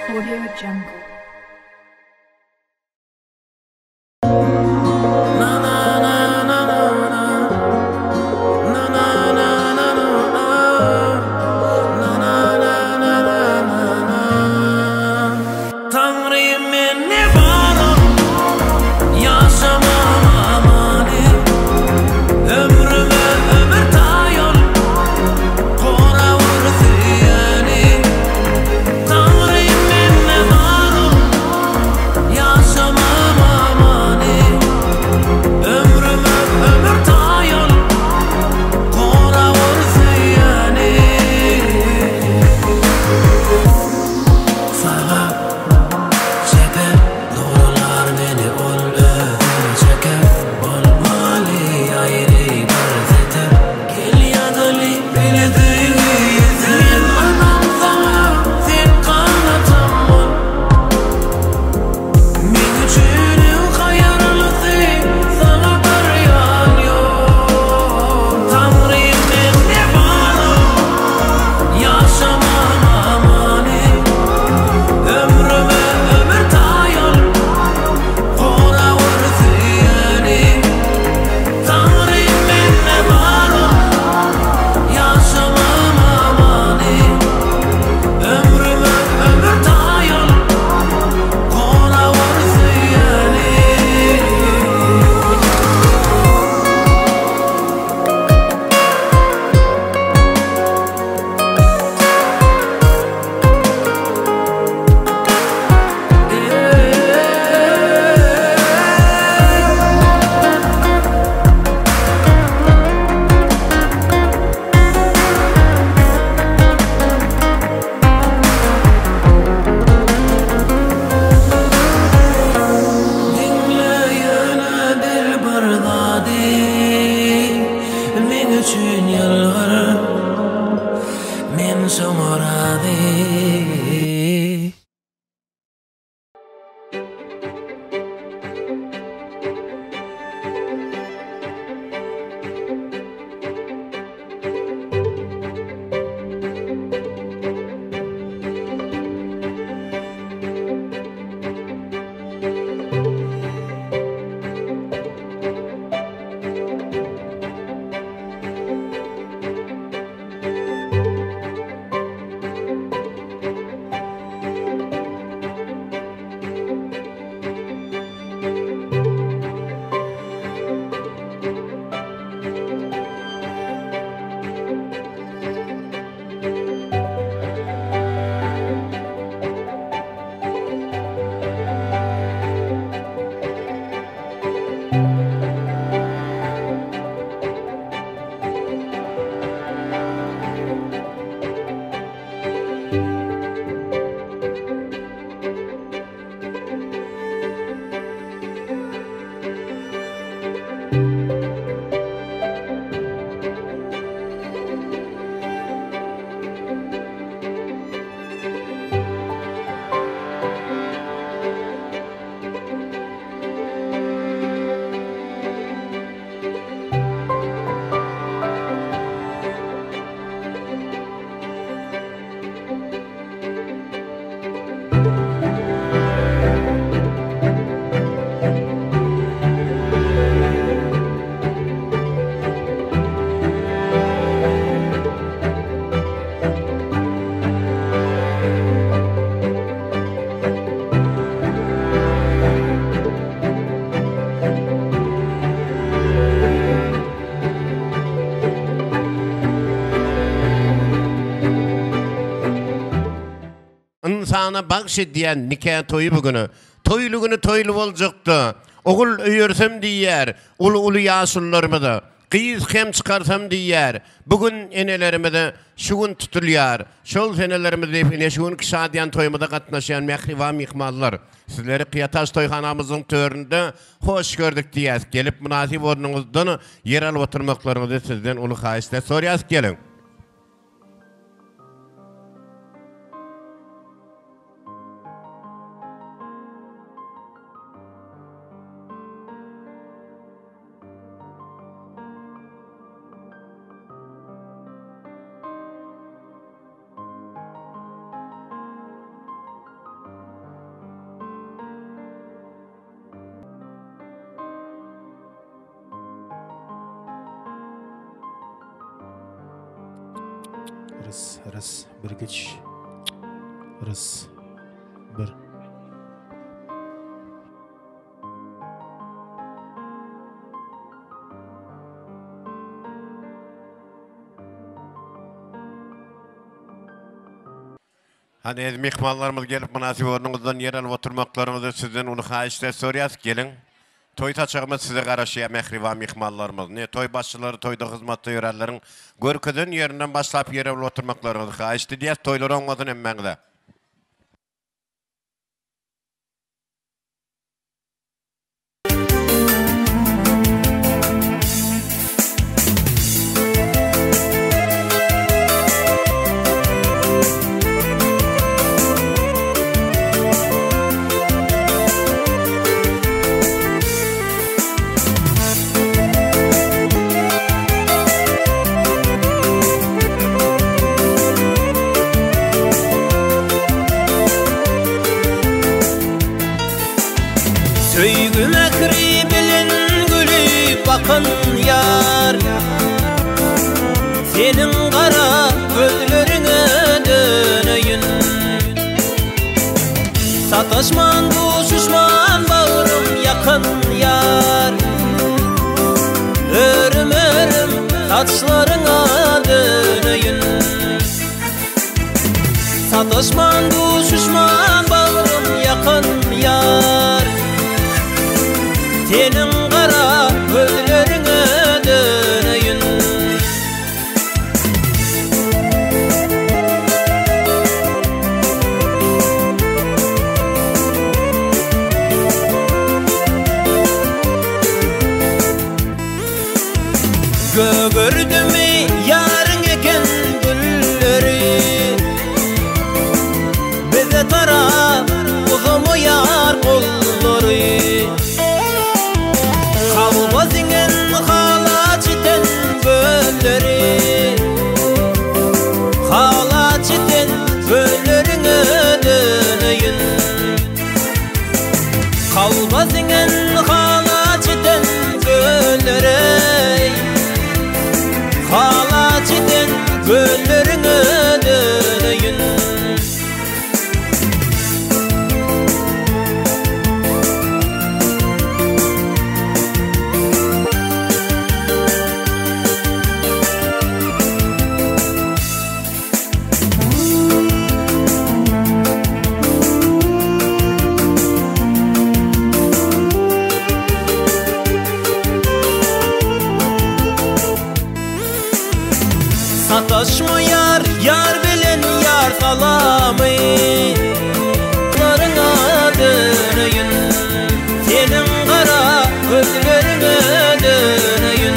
Audio Jungle. İnsana bagşy diyen nikah toyu bugünü. Toylu günü toylu boljakdy. Ogul öýersem diýär, ulu ýaşullarymyda. Gyýyz hem çykarsam diýär. Bugün enelerimde şu gün tutulýar. Şol senelerimizde ene şu gün şadyan toýumyda gatnaşan mähriwa mihmanlar. Sizleri Qiyataş toyxanamyzyň töründe hoş gördük diýäs. Gelip münasip ornuňuzdan yer alyp oturmaklaryňyzy sizden uly haýysda sorýas gelin. Rıs bir geç. Rıs bir. Hani mihmanlarımız gelip münasip ornunuzdan yer alıp oturmaklarımızı sizden onu haişle soruyoruz. Gelin. Toy taçağımız size karşıya mehriva mihmanlarımız. Ne toy başçıları, toyda hizmette yörerlerin görküdün yerinden başlayıp yer alıp oturmaklarımızı haişti diye toyları olmadın emmengde. Söygü mekri bilin gülüp bakın yar, senin kara gözlerine döneyim. Sataşman düşman bağrım yakın yar, örüm örüm saçlarına döneyim. Sataşman düşman bağrım yakın yar, senin kara gözlerine döneyim. Gördüm mü yarın eken gülleri, bize taraf uzumu yar kolları. Kalbazingen hala çiten gölleri, hala çiten göllerine döneyim. Kalbazingen hala çiten gölleri, hala çiten göllerine döneyim. Sataşma yar, yar bilen yar salamı, larına döneyim. Senin kara gözlerine döneyim.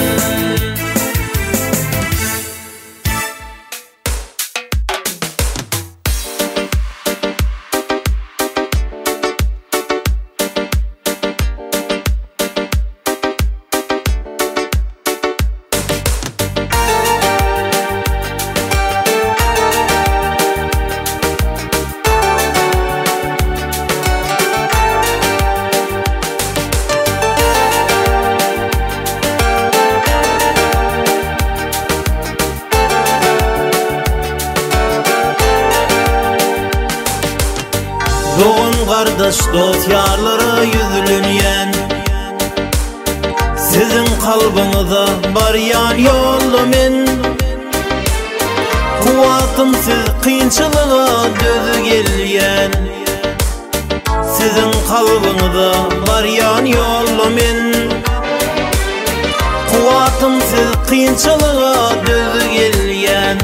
Doğun kardeş dost yarlara yüzülünyen, sizin kalbinizde var yan yolu men. Kuvatım siz kıyınçılığa dözü gelyen, sizin kalbinizde var yan yolu men. Kuvatım siz kıyınçılığa dözü gelyen,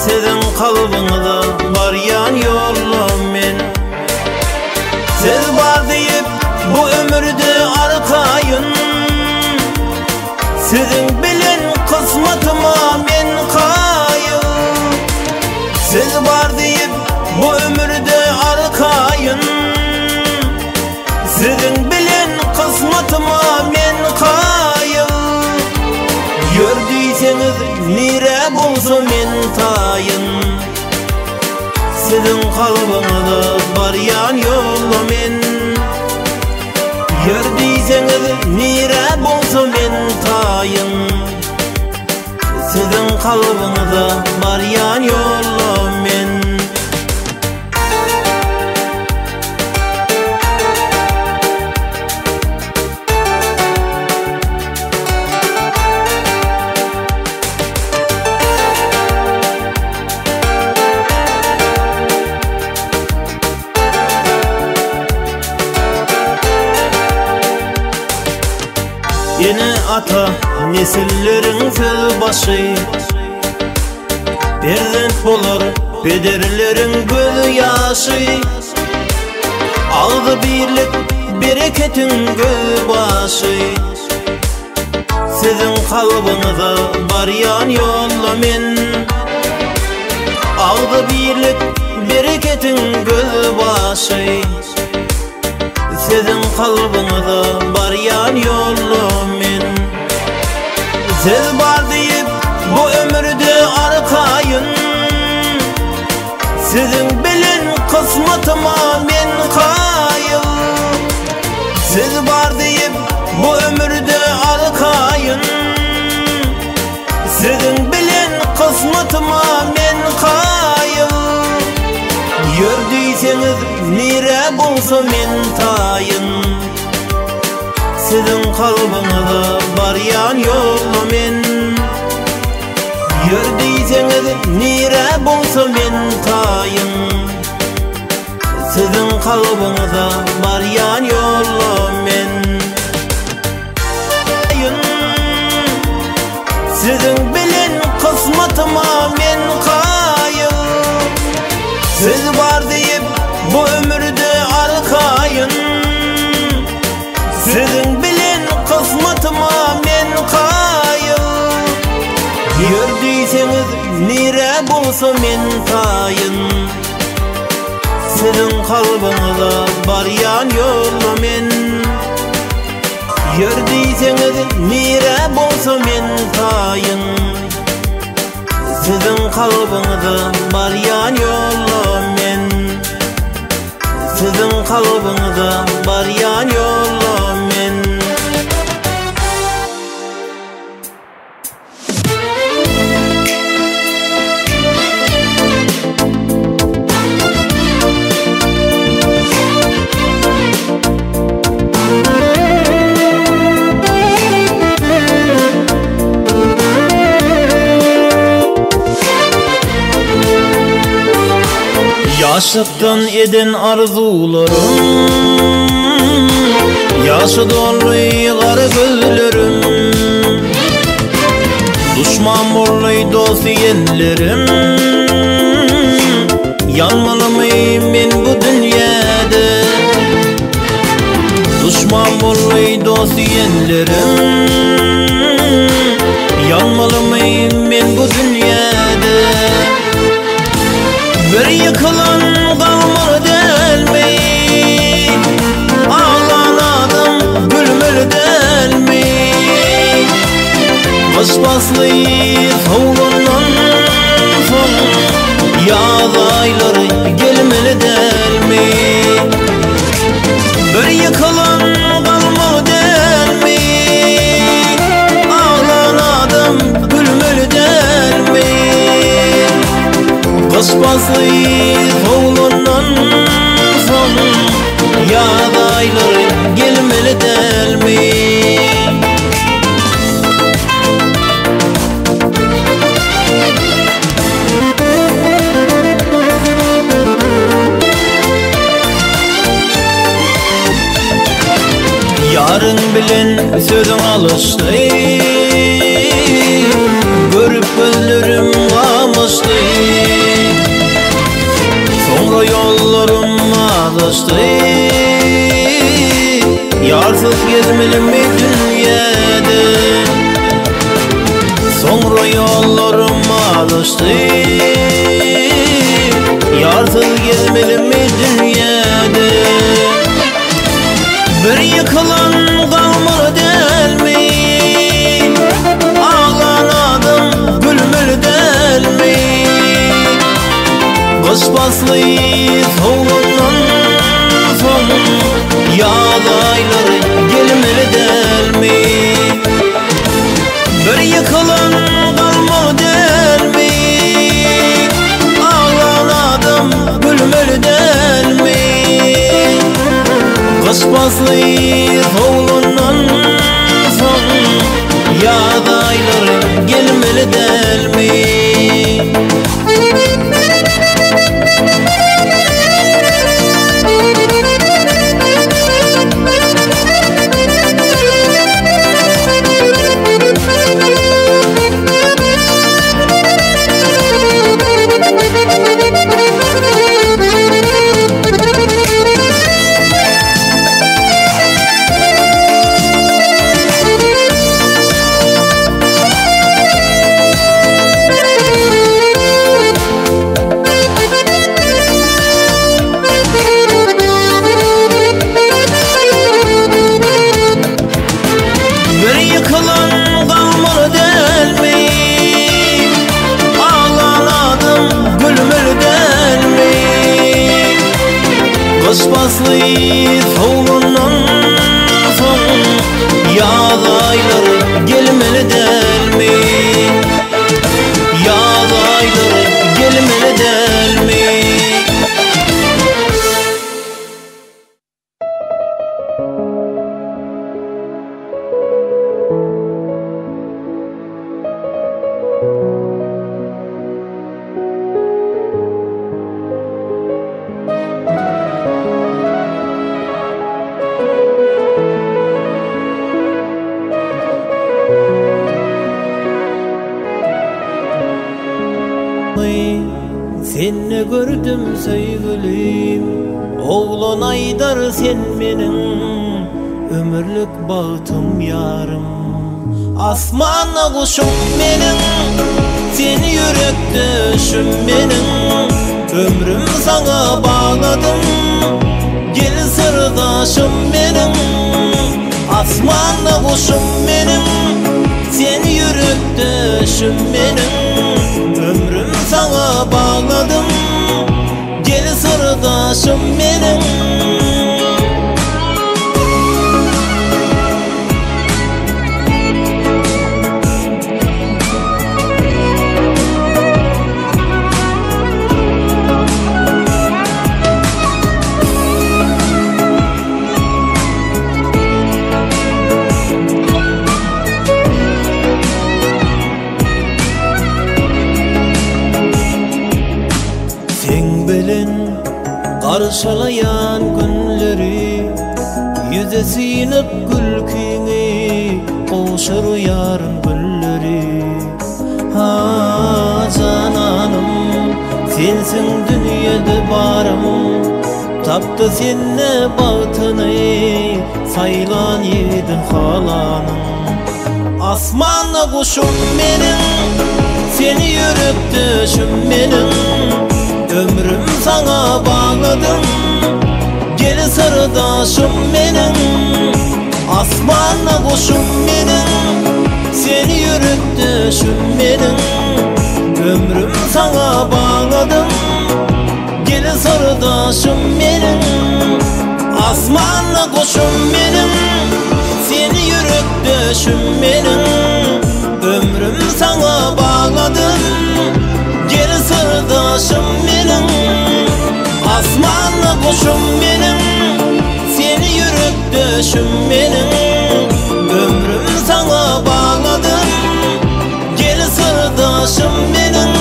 sizin kalbinizde var yan yolum men. Siz var deyip bu ömürde arkayın, sizin bilin kısmetıma men kayın. Siz var deyip bu ömürde arkayın, sizin bilin kısmetıma men kayın. Gördüyseniz nire bulsun men tayın, sizin kalbinizde var yan yolu men. Gördüyseniz nire bulsun men tayın, Sizin kalbinizde baryan yolum men. Yeni ata nesillerin söz başı, Berzent bolar pederlerin göz yaşı. Aldı birlik bereketin göz başı. Sizin kalbinizde baryan yolla men. Aldı birlik bereketin göz başı. Sizin kalbinizde baryan yollum men. Siz bar deyip bu ömürde arkayın. Sizin bilin kısmetıma men kayıl. Siz bar deyip bu ömürde arkayın. Sizin bilin kısmetıma men kayıl. Gördüyseniz nire bulsa men tayın. Sizin kalbinizde baryan yolum men. Gördüyseniz nire bulsa men tayın. Sizin kalbinizde baryan yolum men. Sizin bilin kısmetıma men kayıl. Siz var deyip bu ömürde arkayın. Sizin bilin kısmetıma men kayıl. Gördüyseniz nire bulsa men tayın. Sizin kalbinizde baryan yolum men. Gördüyseniz nire bulsa men tayın. Sizin kalbinizde baryan yolum men. Sizin kalbinizde baryan yolum men. Yaşlıktan eden arzularım, yaşı dolu yılları gözlerim. Düşman morluy dost yenlerim. Yanmalı mıyım ben bu dünyada? Düşman morluy dost yenlerim. Yanmalı mıyım ben bu dünyada? Bir yıkılan kalmalı delmi, ağlanadım gülmeli delmi. Kışbaslı soğuğundan son yaz ayları gelmeli delmi. Bir yıkılan kalmalı delmi, ağlanadım gülmeli delmi. Kışbaslı soğuğundan son yaz ayları gelmeli delmi. Yarın bilen sözün alıştı, görüp gözlerim almıştı. Sonra yollarım alıştı, yarsız gezmeli mi dünyada? Sonra yollarım alıştı, yarsız gezmeli mi dünyada? Bir yıkılan kalmalı delmi, ağlanadım gülmeli delmi. Kışbaslı soğuğundan son yaz ayları gelmeli delmi. Bir yıkılan kalmalı Basbasly soğundan son yaz ayları gelmeli delmi. Basbasly soğundan son yaz ayları gelmeli delmi. Yaz ayları gelmeli delmi. Seni gördüm sevgilim, oğlan Aydar sen benim ömürlük bağıtım yarım. Asmana kuşum benim, seni yürek düşüm benim. Ömrüm sana bağladım, gel sırdaşım benim. Asmana kuşum benim, seni yürek düşüm benim. Ömrüm sana bağladım, gel sırdaşım benim. Karşılayan günleri, yüze sinip gülkini koşur yarın gülleri. Ha cananım, sensin dünyada barım, taptı senne bağıtını, saylan yedin halanım. Asmana kuşum benim, seni yürek düşüm benim. Ömrüm sana bağladım, gel sırdaşım benim. Asmana kuşum benim, seni yürek düşüm benim. Ömrüm sana bağladım, gel sırdaşım benim. Asmana kuşum benim, seni yürek düşüm benim. Ömrüm sana bağladım, gel sırdaşım benim. Asmana kuşum benim, seni yürek düşüm benim. Ömrüm sana bağladım, gel sırdaşım benim.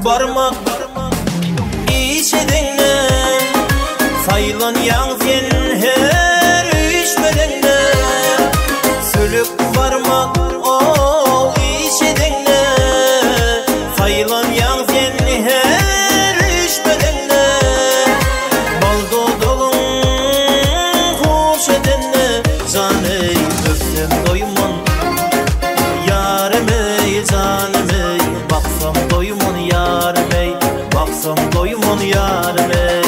barmak işedinle sayılan yağzen her işmedinle sülük barmak o işedinle sayılan yağzen her işmedinle baldo dolun hoş edinle canı öpsem doyman yarime canime baksam doyman yarime baksam doyman yarime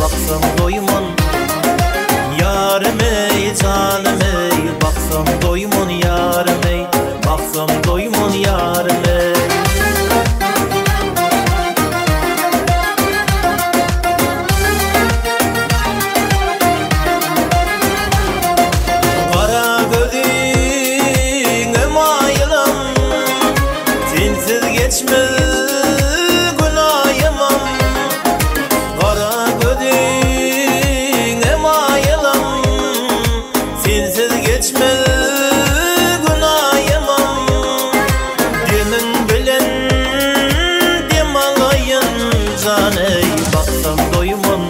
baksam doyman yarime canime baksam doyman yarime baksam doyman yarime kara gözün emayılam sensiz geçmez baksam doyman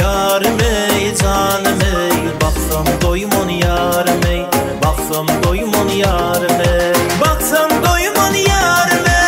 yarime canime baksam doyman yarime baksam doyman yarime baksam doyman yarime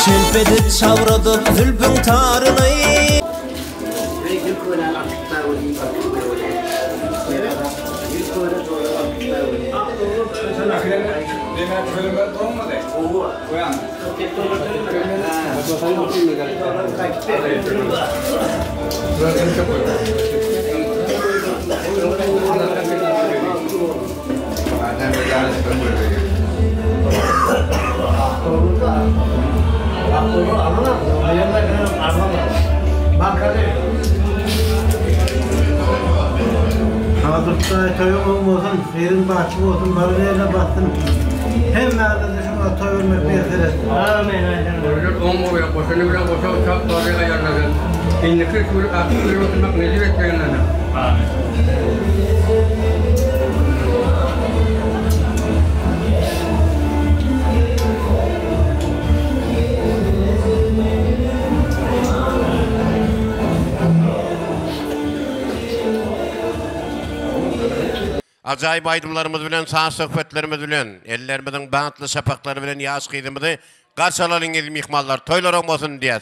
Şelpedi çavradı zülbün tarını Hazırda toyum olsun, yerin bahçı olsun, barınayla baktın. Hem mağazada şuna toy olmak bir kere. Amin. Borjot omur ya, boşunu bile boşa uçak doğruya ayarladın. İndiki şuruk akıl yürütmek necip etkenlerine. Amin. Acayip aydımlarımız bilen, sağ sohbetlerimiz bilen, ellerimizin bantlı şapakları bilen yağış kıydığımızı karşılalın elim ihmallar, toylarım olsun diye.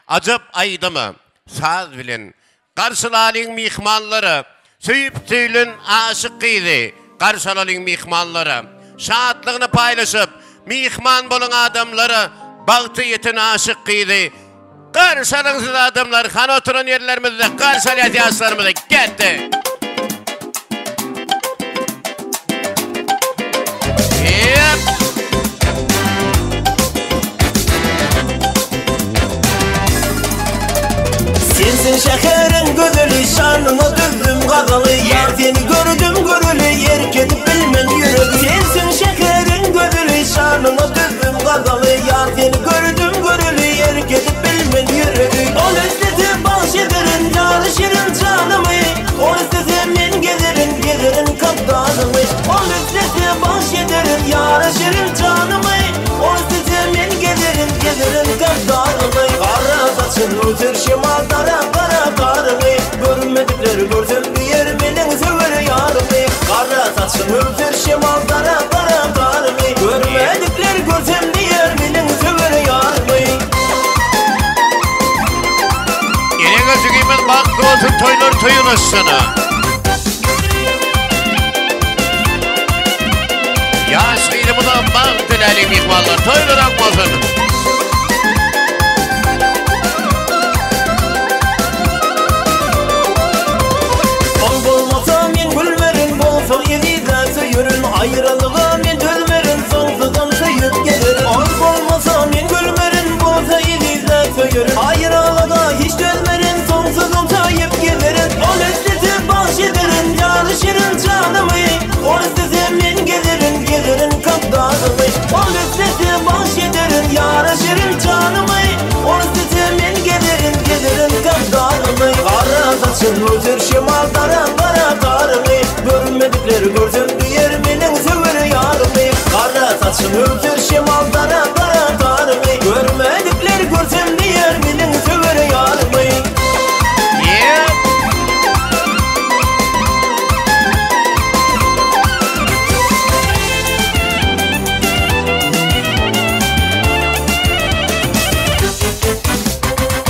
Acayip aydımı, sağ bilen, karşılalın ihmalları, söyüp söylün aşık kıydı, karşılalın ihmalları, şahatlığını paylaşıp, mihman bulun adamları, baktı yetin aşık kıydı, karşılansız adamlar, kan oturun yerlerimizde, karşılayat yaşlarımızda gitti. Sensin şekerin gözülü şanını düzdüm kazalı yar seni gördüm görülü yer kedip bilmen yürüdü Sensin şekerin gözülü şanını düzdüm kazalı yar seni gördüm görülü yer kedip bilmen yürüdü Ol istese bahşederin canı şirin canımı Ol istese men gezerin kaptanımı Ol istese bahşederin yarı şirin canımı saçın öter şimal dara kara karını görmedikler görsem diyer menin söver yarını kara saçın öter şimal dara kara karını görmedikler görsem diyer menin söver yarını Gözügemen baktı olsun toylar toyuluşsana. Yaş kıyımından bak dilelim ihmallar toylar akmasın. Ol bolmasa men gülmerin bolsa yedide söyürün ayrılığa men dölmerin songsuzdan söyüp gelirim Ol bolmasa men gülmerin bolsa yedide söyürün ayrılığa hiç dölmerin songsuzdan söyüp gelirim Ol istese bahşederin çalışırın canımı Ol istese men gelirin kaptanımı Ol istese bahşederin yaraşırın canımı Ol istese men gelirin kaptanımı Kara saçın öter şimal dara kara karını görmedikler görsem diyer menin söver yarını Kara saçın öter şimal dara kara karını görmedikler görsem diyer menin söver yarını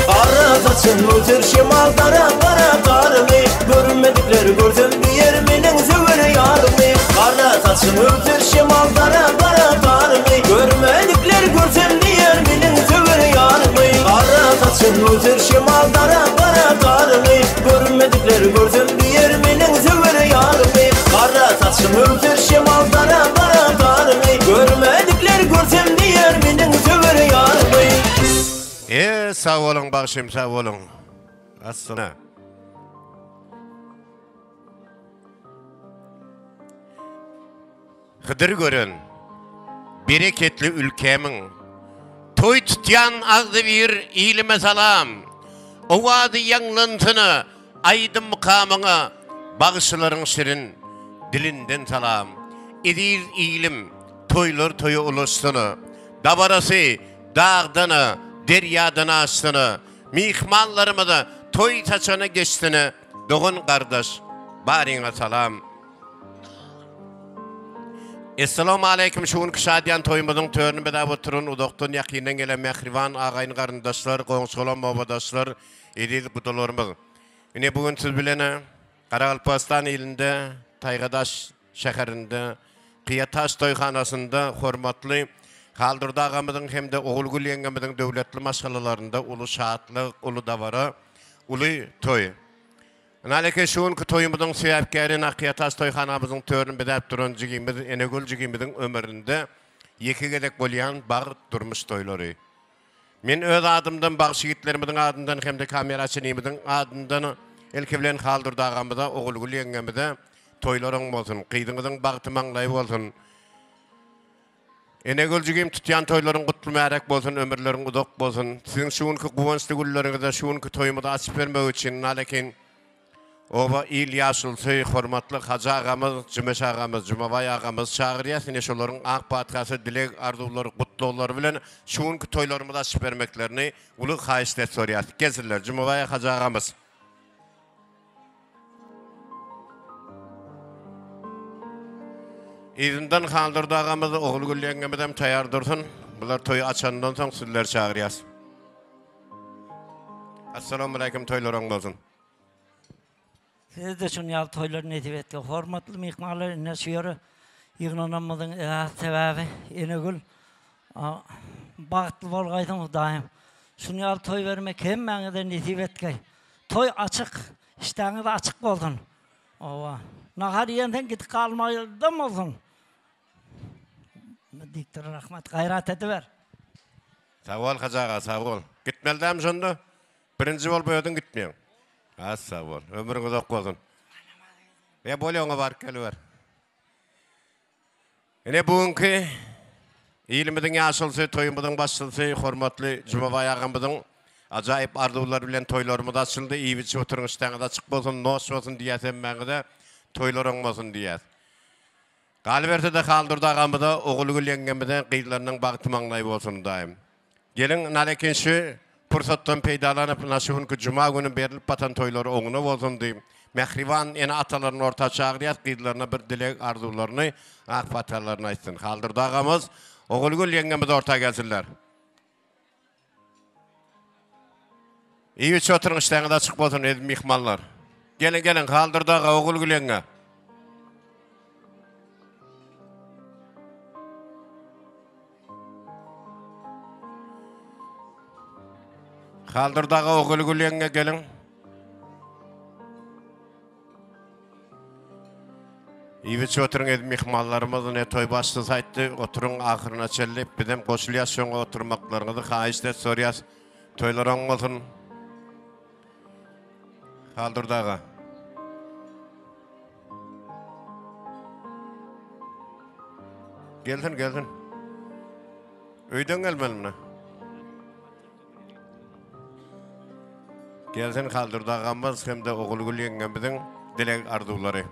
Kara saçın öter şimal dara kara karını görmedikler görsem diyer menin söver yarını Kara saçın öter şimal dara kara karını görmedikler görsem diyer menin söver yarını Kara saçın öter şimal dara kara karını görmedikler görsem diyer menin söver yarını Kara saçın öter şimal dara kara karını görmedikler görsem diyer menin söver yarını Sağ olun bakışım sağ olun. Aslına. Hıdır görün. Bereketli ülkemin. Toy tutyan ağzı bir ilime salam. Ovadı yanlıntını. Aydın mukamını. Bağışların şirin. Dilinden salam. Edir ilim. Toylar toyu ulusunu. Dabarası. Dağdanı. Deryadan astını, mihmallarımı da toy saçana geçtini, doğun kardeş, barine salam. Esselamu aleyküm, şuun kışadiyan toyumudun törünü bedab oturun, udoktun yakinen gelen mehrivan, ağayın karındaşlar, qoğuşolan babadaşlar, edil budalarımız. Yine bugün siz bilene, Qaraqalpaqistan ilinde, Taygadaş şehirinde, Qiyataş toyxanasında, hormatlı, Kaldırdı ağamızın hem de oğulgül yengemizin devletli maşgalalarında ulu şahatlık, ulu davara, ulu toy. Naleke şuun ki toyumuzun sebepkari Naqiyataş toyxanamızın törünü bedep duran jigimiz, enegül jigimizin ömründe yeki gedek bolyan bağ durmuş toyları. Men öz adımdan, bağ şigitlerimizin adından hem de kameraçınımızın adından elkevlen kaldırdı ağamıza, oğulgül yengemize toyların olsun, kıydığınızın bağ tımanlayı olsun. Enegölcügüm tutyan toyların kutlu mərək bolsun, ömürlerin udak bolsun. Sizin şuunki kuvançlı güllerinize, şuunki toyumuda açıp vermek için, nalekin ova il yaşılsı, hormatlı Hacı ağamız, Cümeş ağamız, Cümavay ağamız, çağırıyasın eşoların ağ patkası, dilek arzuları, kutlu oları bilen şuunki toylarımıda açıp vermeklerini ulu xayistet soruyasın. Gezirler, Cümavay Hacı ağamız. İzinden kaldırdı ağamızı oğul gülü yengemeden tayardırsın. Bunlar toyu açandan son sizler çağırıyaz. Assalamu alaikum toylarım olsun. Siz de şunu yap toylar netip etki. Hormatlı mihmalar inne şuyarı yığınanamızın sebebi Enegül. Bağıtlı bolgaydın daim. Şunu yap toy vermek hem mənide netip etki. Toy açık. İştəğiniz açık oldun. Ova. Nahar yiyenden gidip kalmayıldım olsun. Diktir rahmat, gayret ediver. Sağ ol Hacağa, sağ ol. Gitmeldiyim şunda. Birinci ol boyadın gitmeyin. Az sağ ol. Ömrün uzak olsun. Ya bolyona var geliver. Yine bugünkü ilimizin yaşılısı, toyumuzun başlısı, hormatlı Cümavay ağamızın acayip arzular bilen toylarımız açıldı. İyi biçi oturun işten açık olsun, noş olsun diyesem ben de toylar olmasın diyes. Galiberte de kaldırdı ağamıza, oğulu gül yengemizden kıyılarının bağıtı manlayıp olsun daim. Gelin nalekin şu Pursatdan peýdalanıp naşyhynky juma günü berilip batan toýlary oňuna bolsundy. Mehriban ene atalaryň orta çagyrýat gyýdylaryna bir dilek arzularyny, akpatalaryny aýtsyn. Haldyrda agamyz, Ogulgul ýengemiz orta gelsinler. İyi oturuň işleňizde açyk bolsun edi mihmanlar. Gelin haldyrda aga Ogulgul ýenge. Haldyrdagy Ogulgul ýenge gelin. İyi oturuň edi mihmanlarymyz ne toy başçysy aýtdy, oturuň ahyryna çellip bidem goşulýas şoňa oturmaklaryňyzy haýyşda sorýas. Toýlar oň bolsun. Haldyrdagy. Gelsin. Öýden gelmelimne. Gelsin haldyrdagamyz hem de Ogulgul ýengemizin dilek arzulary.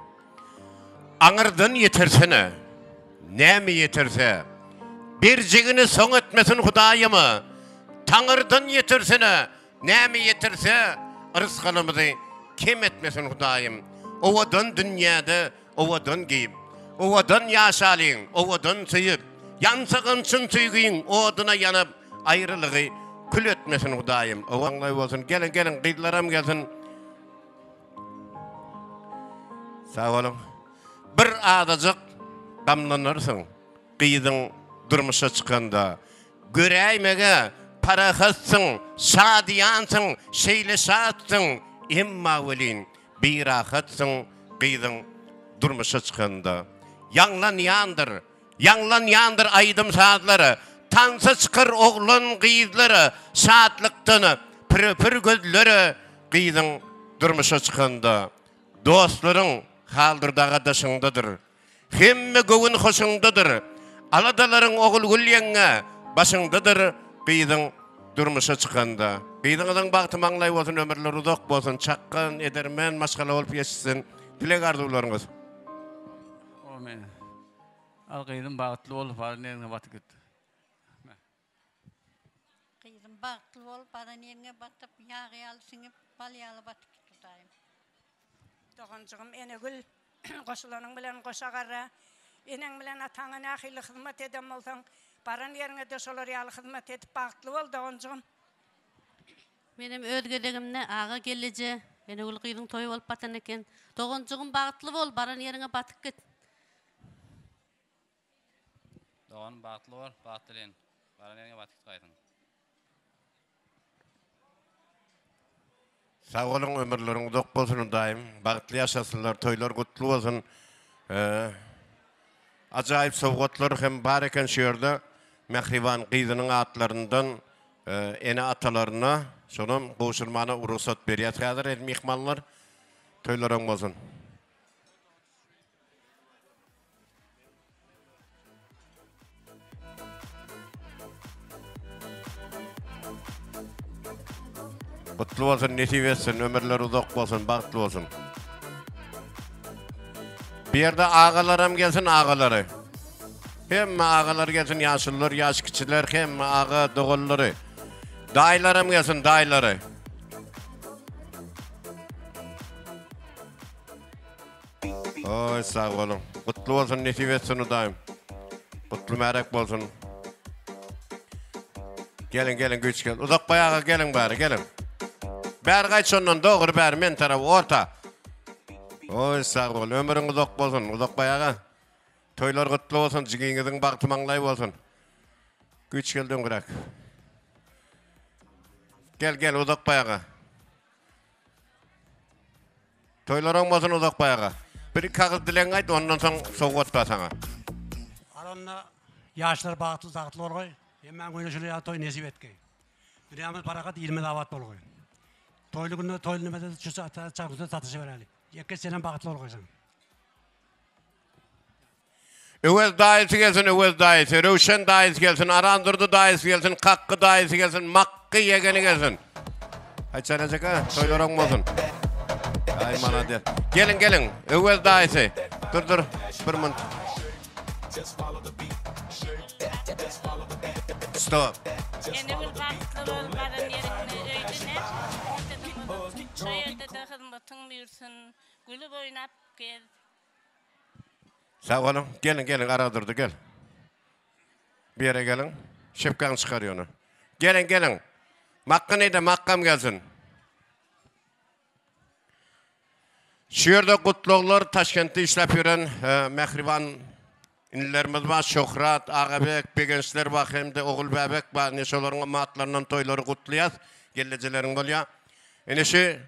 Aňyrdan ýetersene. Näme ýeterse, birjigini soň etmesin Hudaýymy. Taňyrdan ýetersene. Näme ýeterse, rızkynymyzy kim etmesin Hudaýym. Owadan dünýäde, owadan giýip, owadan ýaşalyň, owadan süýüp, ýansagyn çyn süýgüň owadyna ýanyp aýrylygy kül etmesin Hudaýym. Owaňlay bolsun. Gelin gyýdlaram gelsin. Sağ olun. Bir adajyk gamlanarsyň. Gyýdyň durmuşa çykanda, göräýmege parahatsyň, şadiýansyň, şeýleşatsyň, emma welin bir rahatsyň gyýdyň durmuşa çykanda. Yaňlan ýandyr aýdym saatlary, tansa çykar oglan gyýdlary, şatlykdan pir gözleri gyýdyň durmuşa çykanda. Dostlaryň haldyrdaga daşyňdadyr. Hemme göwün hoşuňdadyr. Aladalaryň Ogulgul ýenge başyňdadyr gyýdyň durmuşa çykanda. Gyýdyňyň bagty maňlay bolsun, ömürleri uzak bolsun, çakkan edermen, maşgala bolup ýeşsin. Dilek arzularyňyz. Amen. Al gyýdym bagtly bolup, baranyňa batyp gitdi. Gyýdym bagtly bolup, baranyňa batyp, ýagyýaly siňip, balýaly batyp gitdi. Doğancığım enegül koşulanın bilen koşagarra eneň bilen ataňa nähili hyzmat edem bolsaň baran ýerine de şolar ýaly hyzmat edip bagtly bol doğancığım. Menem ödgedigimne ağa gelije enegül gyýdyň toýy bolup batan eken. Doğancığım bagtly bol, baran ýerine batyp git. Doğan bagtly bol, bagtlyň. Baran ýerine batyp gaýdyň. Sağ olun, ömürleriň uzak bolsun daim. Bagtly ýaşasynlar, toýlar gutly bolsun. Ajaýyp sowgatlar hem bar eken şu ýerde. Mehriban gyýdynyň atlaryndan ene atalaryna şonam goşulmana urusat berýär häzir el mehmanlar. Toýlar oň bolsun. Gutly bolsun, nesip etsin, ömürleri uzak bolsun, bagtly bolsun. Bir ýerde agalaram gelsin, agalary. Hemme agalar gelsin, ýaşyllar, ýaş kiçiler, hemme aga dogallary. Daýlaram gelsin, daýlary. Oy, sağ olun. Gutly bolsun, nesip etsin daýym. Gutly märak bolsun. Gelin, güç gel. Uzak bayağa gelin bari, gelin. Bär gaýçondan dogry bär men tarap orta. Oy sağ ol, ömürüň uzak bolsun, uzak bayağa. Toýlar gutly bolsun, jigiňiziň bagty maňlay bolsun. Güç geldim gırak. Gel uzak bayağa. Toýlar oň bolsun uzak bayağa. Bir kagız dileň aýt, ondan soň sowgat basaňa. Aranna ýaşlar bagtly zagtly bolgoý. Hemen goýnaşyla toy nesip etkeý. Dünýämiz paragat 20 dawat bolgoý. Toylu günde toylu nimede çarpıda satışı verelim. Yekke senen bagtly bolgoýsaň. Öwes daýysy gelsin, öwes daýysy, Röwşen daýysy gelsin, Arandyrdy daýysy gelsin, Kakky daýysy gelsin, Makky ýegeni gelsin. Haýçana jaka, toýlar oň bolsun. Ay mana de. Gelin, öwes daýysy. Dur, bir minut. Stop. Enegül baktlı ol baran yerine öydüne. Şöyle de hizmetin büyürsün. Gülüp oynap gel. Sağ olun. Gelin ara durdu gel. Bir yere gelin. Şıpkan çıkarıyor onu. Gelin. Makka neydi? Makkam gelsin. Şu yerde kutluqlar Taşkent'te işlep yürən mehriban inlerimiz var. Şöhrat, Ağabek, Begençler var. Hem de Oğul Bebek var. Neşoların matlarından toyları kutluyaz. Geleceğlerin bolya. Enişi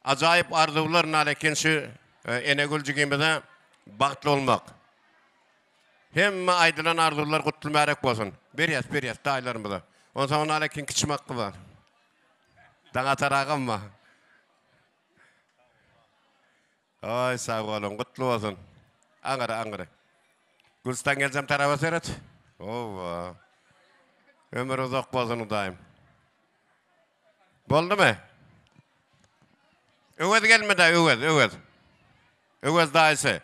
acayip arzular nalekin şu Enegülcü gemide bağıtlı olmak. Hem aydılan arzular kutulmayarak olsun. Beriyaz, dayılarımıza. O zaman nalekin küçüm hakkı var. Dana tarağım mı? Ay sağ olun, kutlu olsun. Ankara. Gülstan geleceğim tarafa seyret. Ova. Ömür uzak olsun udayım. Boldu mu? Öğüz gelmedi, öğüz. Öğüz dayısı.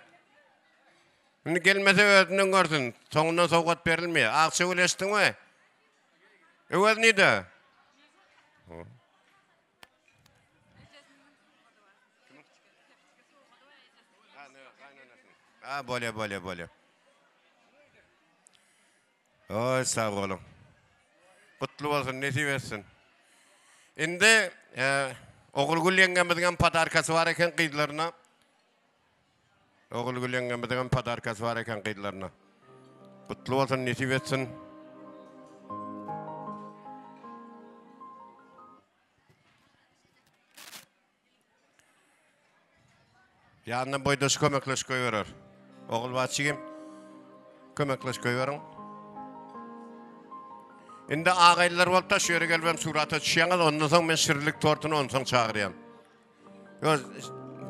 Şimdi gelmese öğüzünün görsün. Sonundan soğuk verilmiyor. Akşı uleştin mi? Öğüz neydi? Böyle. Oy sağ olun. Kutlu olsun, nesip etsin. Şimdi Oğul Gül yengemizden padarkası var eken kıyılarına. Kutlu olsun, nesip etsin. Yanına boydaşı kömekleş koyuyorlar. Oğul bahçıyım. Kömekleş koyuyorum. Şimdi ağaylar olup da şöyle gelmem surata düşüyorlar. Ondan sonra ben şirlik tortunu ondan sonra çağırıyorum.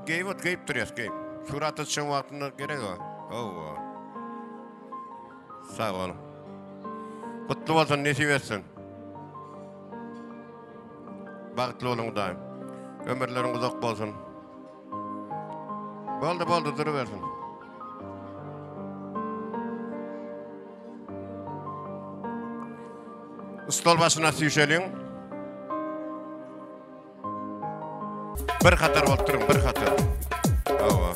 Geyip duruyoruz, geyip. Surata düşen vaktinde gerek o. Sağ olun. Kutlu olsun, nesip etsin. Bağıtlı olun daim. Ömürlerin uzak olsun. Boldu, duruversin. Stol başına süyüşeliyin. Bir katar oturun, bir katar. Ova.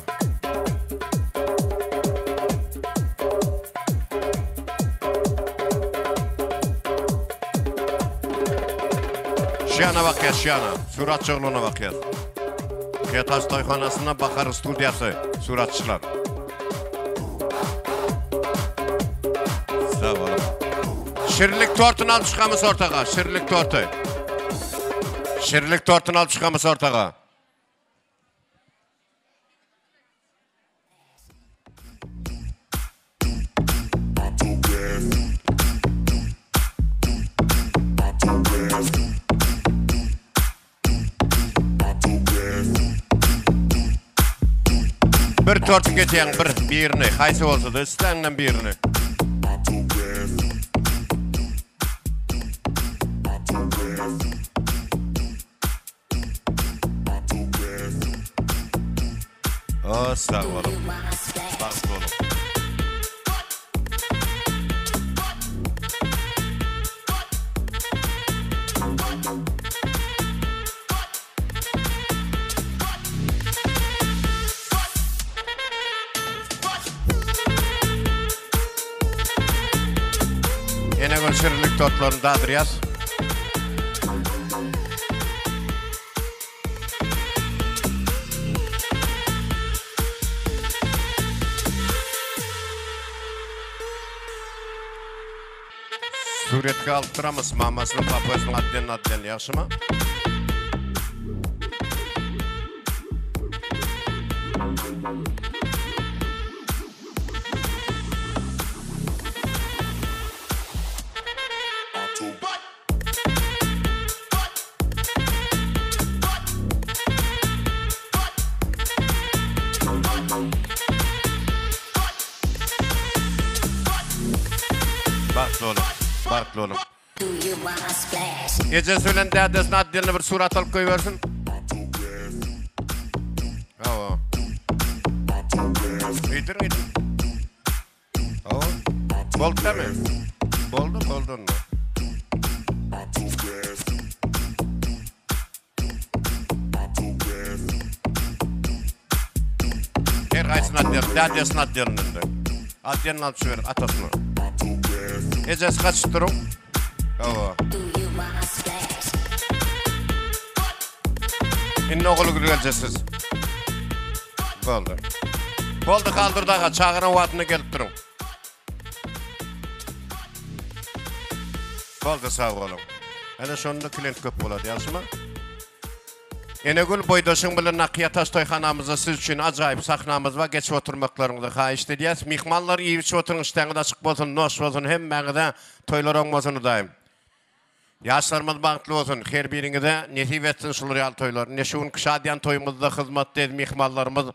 Şiyana bakıyaz, şiyana. Suratçığılığına bakıyaz. Kıyataş Toyxanasına Bakar Studiyası, suratçılar. Sağ olun. Şirlik tortunu alıp çıkamız ortağa, şirlik tortunu alıp çıkamız ortağa. Bir tortu geçeyen birini, haysi olsa da istenilen birini. O sağ olun. Sağ olun. Enegül şirlik tortlarını dağıtırıyaz. Suretke alıp duramız. Mamasının papasının adden yaxşı mı? Barklı oğlum. Gece söylen dədesine addelini bir surat alıp koyuversin. Ava. İyidir. Ava. Boldu değil mi? Boldu mu? Her kaysın adyanın, dadyasın adyanın önünde. Adyanın alıp şöyle atasını. Ecesi kaçıp durun. Ova. İnne oğulu gülgelcesiz. Oldu. Oldu kaldırdağa, çağıran vaatına gelip durun. Oldu sağ olun. Hele sonunda klient köp boladı, yansıma? Enegül boydaşın bilen Nakiyataş toyxanamızda siz üçün acayip sahnamız var. Geçip oturmaklarınızı xahiş ediyaz. Mihmanlar iyi içip oturun, iştəğiniz açık bolsun, noş bolsun, hemməğide toylar olmasını dayım. Yaşlarımız bağıtlı olsun, her birinize nesip etsin şuluriyal toylar. Neşun kışadiyan toyumuzda hizmet dedi mihmanlarımız.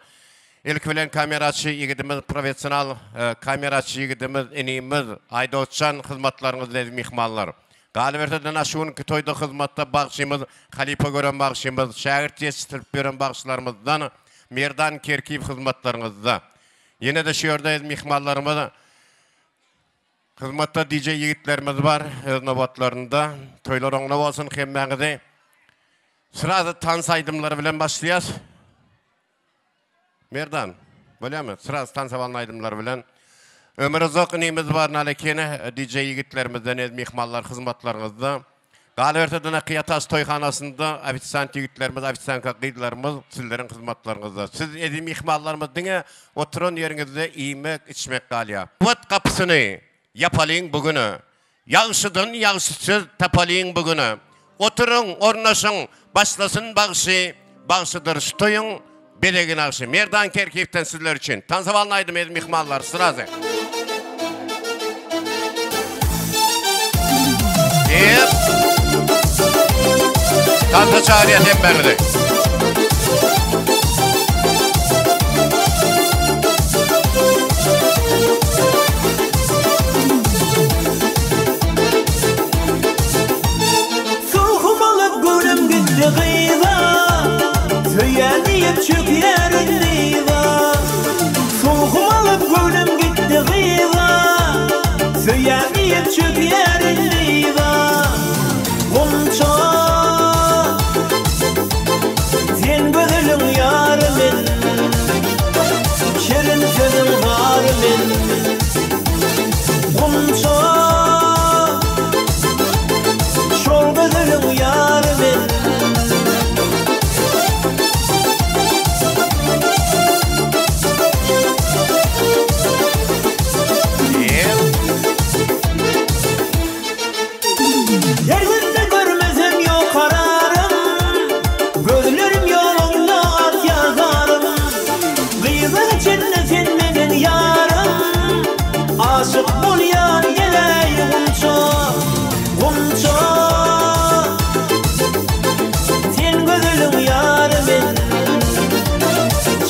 İlk bilen kameraçı yigidimiz, profesyonal kameraçı yigidimiz, enimiz, Aydoçcan hizmetlarınız dedi mihmanlar. Galiberteden aşığın ki toyda hizmette bağışımız, halipa gören bağışımız, şagirt yetiştirip gören bağışlarımızdan, merdan kerkip hizmetlerimizde. Yine de şiirdayız mihmallarımız, hizmette DJ yigitlerimiz var, novatlarında. Toylar oğna olsun hemmeğide. Sırada tans aydımları bilen başlayız. Merdan, böyle mi? Sırada tans aydımları bilen. Ömrüzok neyimiz var nalekene DJ yigitlerimizden mihmallar hizmetlerimizde. Galiberteden Akiyataş toyxanasında ofisant yigitlerimiz, ofisantka qıydılarımız sizlerin hizmetlerinizde. Siz edi mihmallarımız dine oturun yerinizde yemek, içmek galya. Vat kapısını yapalım bugünü. Yağışıdın yağışsız tapalım bugünü. Oturun, ornaşın, başlasın bağışı, bağışıdır ştoyun, bedegin ağışı. Merdan Kerkif'ten sizler için. Tansavalnaydım edi mihmallar sırazı. Yep. Tanrı çağırıya temberli. Soğuk alıp gülüm gitti kıyıda, tüyeniyip çöklerin dıyda. Soğuk alıp gülüm gitti kıyıda, tüyeniyip çöklerin dıyda. Gonca sen gözülün yarımın, şirin sözün varımın. Gonca şol gözülün yarımın. Yeryüzünde görmezim yok kararım, gözlerim yolunda at yazarım. Kıyıda cennetin benim yarım, aşık bul yar geley Gonca, Gonca. Sen gözlerim yarımın,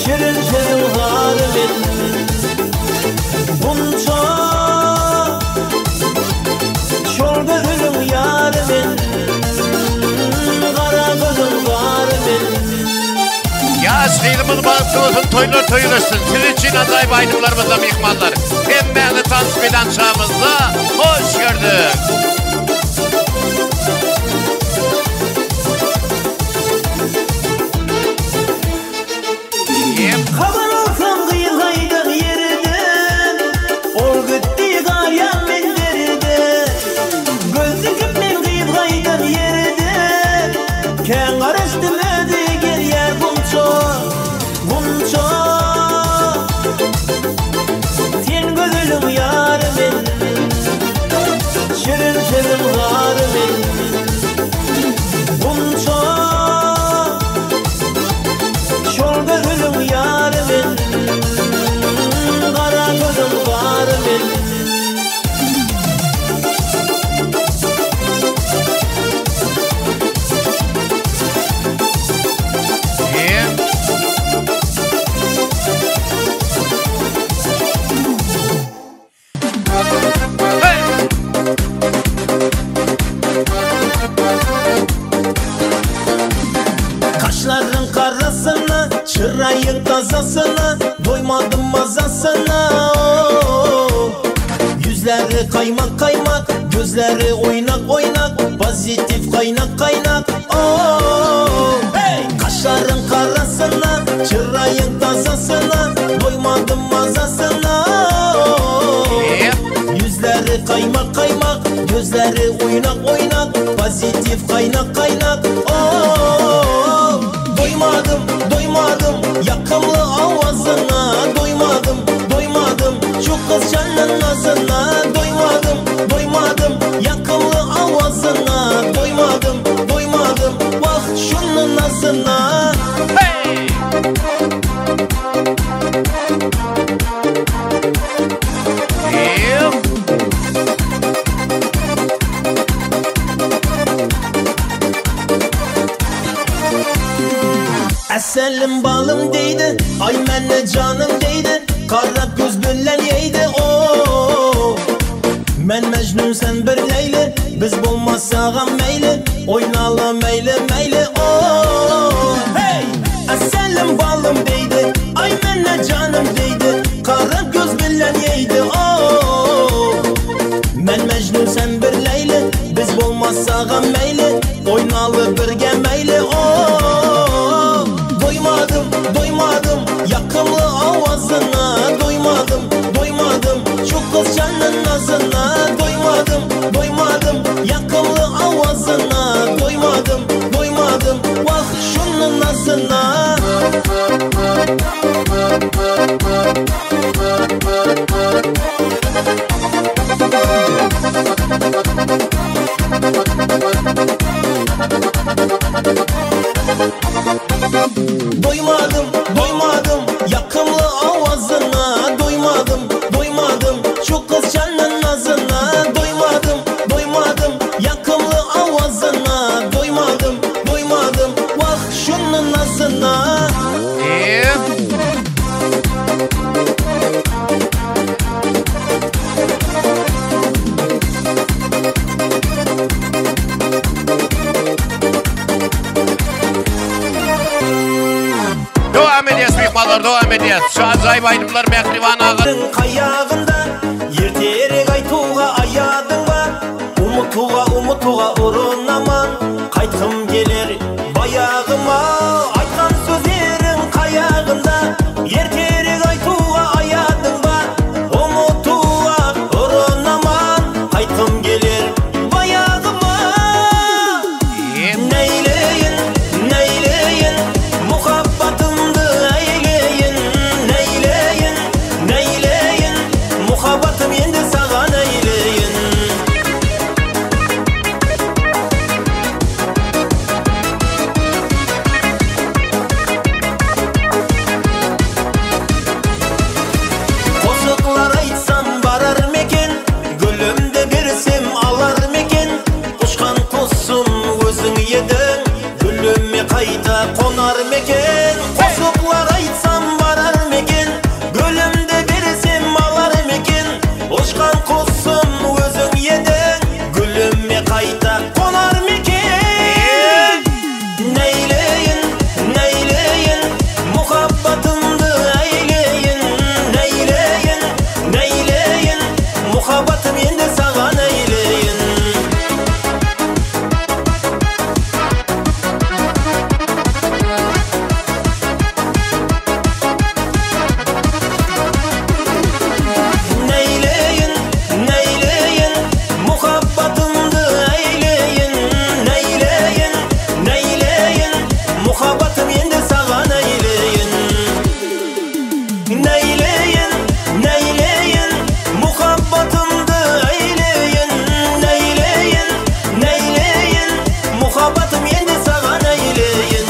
şirin sözün harımın. Gonca şol gözülün yarımın, kara gözün varımın. Yaş kıyılımız bağıtlı olsun, toylar toyulaşsın. Sizin için acayip aydımlarımızda mihmanlar. Hemmeğini tasvip eden çağımızda hoş gördük. Kaban olsam kıyılaydın yerden, ol gitti garyan menderide. Gözlüküm ben kıyılaydın yerden, ken karıştım öde gel yer Gonca, Gonca. Sen gözülün yarımın, şirin sözün harımın. Gonca şol gözülün yarımın, kara gözün varımın. Kaşların karasını, çırayın tazasını, doymadım mazasına. Yüzleri kaymak kaymak, gözleri oynak oynak, vaziyeti kaynak kaynak oh hey. Kaşların karasına, çırayın tasasına, doymadım mazasına oh. Yüzleri kaymak kaymak, gözleri oynak oynak, pozitif kaynak kaynak oh. Doymadım doymadım yakımlı avazına, doymadım doymadım şu kız canın nazına, doymadım doymadım yakımlı avazına, doymadım doymadım bak şunun nazına hey. Eselim balım deydi, ay menne canım deydi, kara göz bilen yeydi oh. Men Mecnun sen bir Leyli, biz bulmazsağam meyli, oynalı meyli meyli oh hey. Eselim balım deydi, ay menne canım deydi, kara göz bilen yeydi oh. Men Mecnun sen bir Leyli, biz bulmazsağam meyli, oynalı birge meyli oh. Doymadım, doymadım yakımlı avazına, doymadım, doymadım şu kız canın nazına, doymadım, doymadım yakımlı avazına, doymadım, doymadım bak şunun nazına. Doymadım, doymadım yakımlı avazına, doymadım, doymadım şu kız canın nazına, doymadım, doymadım yakımlı avazına, doymadım, doymadım bak şunun nazına. Devam ediyoruz mihmanlar, devam ediyoruz. Şu acayip aydınlar Mehrivan Ağa'nın kayağında yerterek aytuğa ayadın var, umutuğa urunaman, kaytım gelir bayağıma, aytkan sözlerin kayağında yerterek aytuğa ayadın var, umutuğa urunaman, kaytım gelir bayağıma. Neyleyin, neyleyin muhabbatımdı eyleyin, neyleyin, neyleyin muhabbatım endi sağan eyleyin. Koşuklar aytsam barar meken, gülümde girsem alar meken, uçkan kuzsun özün yedin, gülüme kayta konar meken. Koşuklar aytsam barar meken, gülümde girsem alar meken, uçkan kuzsun özün yedin, gülüme kayta konar meken. Neyleyin, neyleyin muhabbatımdı eyleyin, neyleyin, neyleyin muhabbatım endi sağan eyleyin. Neyleyin, neyleyin muhabbatımdı eyleyin, neyleyin, neyleyin muhabbatım endi sağan eyleyin. Neyleyin, neyleyin muhabbatımdı eyleyin, neyleyin, neyleyin muhabbatım endi sağan eyleyin.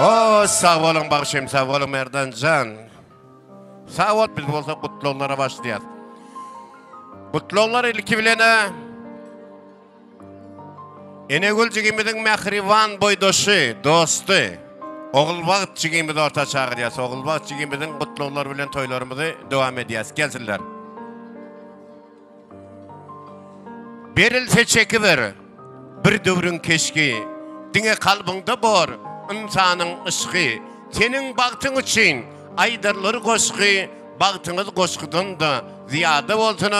Oh, sağ olun bakışım, sağ olun Merdancan. Sağ ol, biz olsa kutlulara başlayalım. Kutlular ilki bilene Enegül jigimizin Mehrivan boydoşu, dostu. Oğulbağıt jigimizi orta çağırıyız. Oğulbağıt jigimizin kutlular bilen toylarımızı devam ediyaz. Gelsinler. Berilse çekiver, bir dövrün keşki, dine kalbinde bor, insanın ışkı, Senin baktın için aydarları koşku, baktınız koşkudan da ziyade olsun,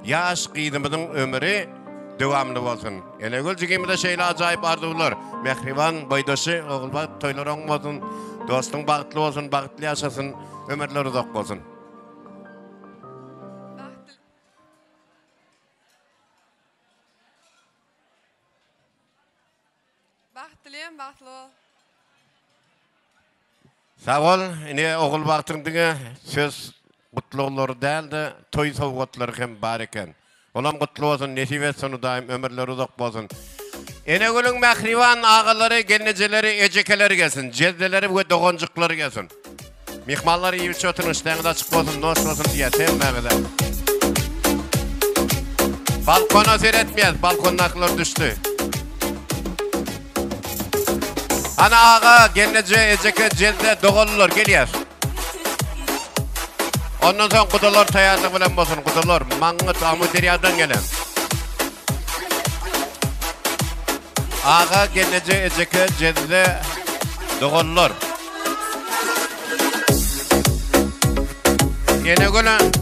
yaş kıydımızın ömrü devamlı olsun. Enegül jigimde şeyle acayip arzular. Mehriban boydaşı, oğulbak toyların olsun, dostun baktlı olsun, baktlı yaşasın, ömürleri uzak olsun. Baktılıyım, baktlı ol. Sağ ol, yine oğul baktığında söz kutluları değil de toy sovgatları hem var eken. Olam kutlu olsun, nesip etsin daim, ömürleri uzak olsun. Enegül'ün mehriban ağaları, gelneceleri, ecekeleri gelsin, cezdeleri ve doğancıkları gelsin. Mihmalları iyi çötün işlerinde açık olsun, noş olsun diye sevmemede. Balkona seyretmeyez, balkonun akılları düştü. Ana ağa, gelnece, eceke, cezde, doğullar geliyor. Ondan sonra kudalar tayarlı bilen bolsun, kudalar mangıt amuderiyadan gelen. Ağa, gelnece, eceke, cezde, doğullar. Enegül'ün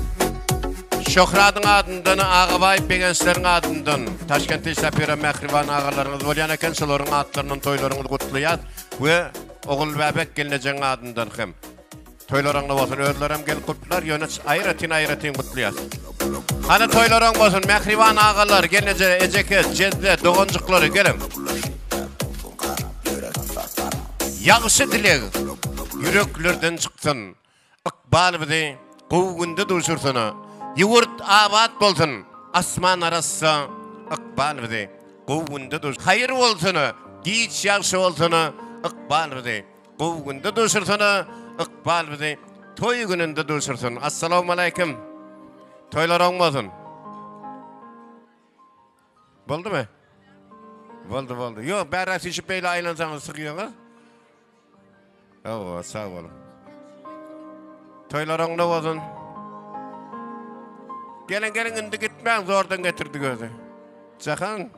Şöhradın adından, Ağabay Begenslerin adından Taşkent'te işlep veren mehriban ağalarınız olayan eken şoların adlarının toylarını kutluyat ve oğul bebek gelineceğin adından hem toylarını olsun, özlerim gel kutlular, yönet ayratin kutluyat. Hani toyların olsun, mehriban ağalar gelineceği, eceke, cezde, doğancıkları gelin. Yağışı dilek, yüreklerden çıksın, ıkbal bizi, kuvgunda duşursana. Yurt abat bolsun, asman arası ıkbal bizi, kuvgunda duş. Hayır olsun, giç yaxşı olsun, ıkbal bizi, kuvgunda duşursana, ıkbal bizi, toy gününde duşursun. Assalamu alaikum. Toylar olmasın. Oldu mu? Oldu. Yok, berras işip beyle aylansanız sıkıyorsunuz. Oo, sağ olun. Toylar olmasın. Gelin indi gitmeyin, zordan getirdi gözü. Çakan.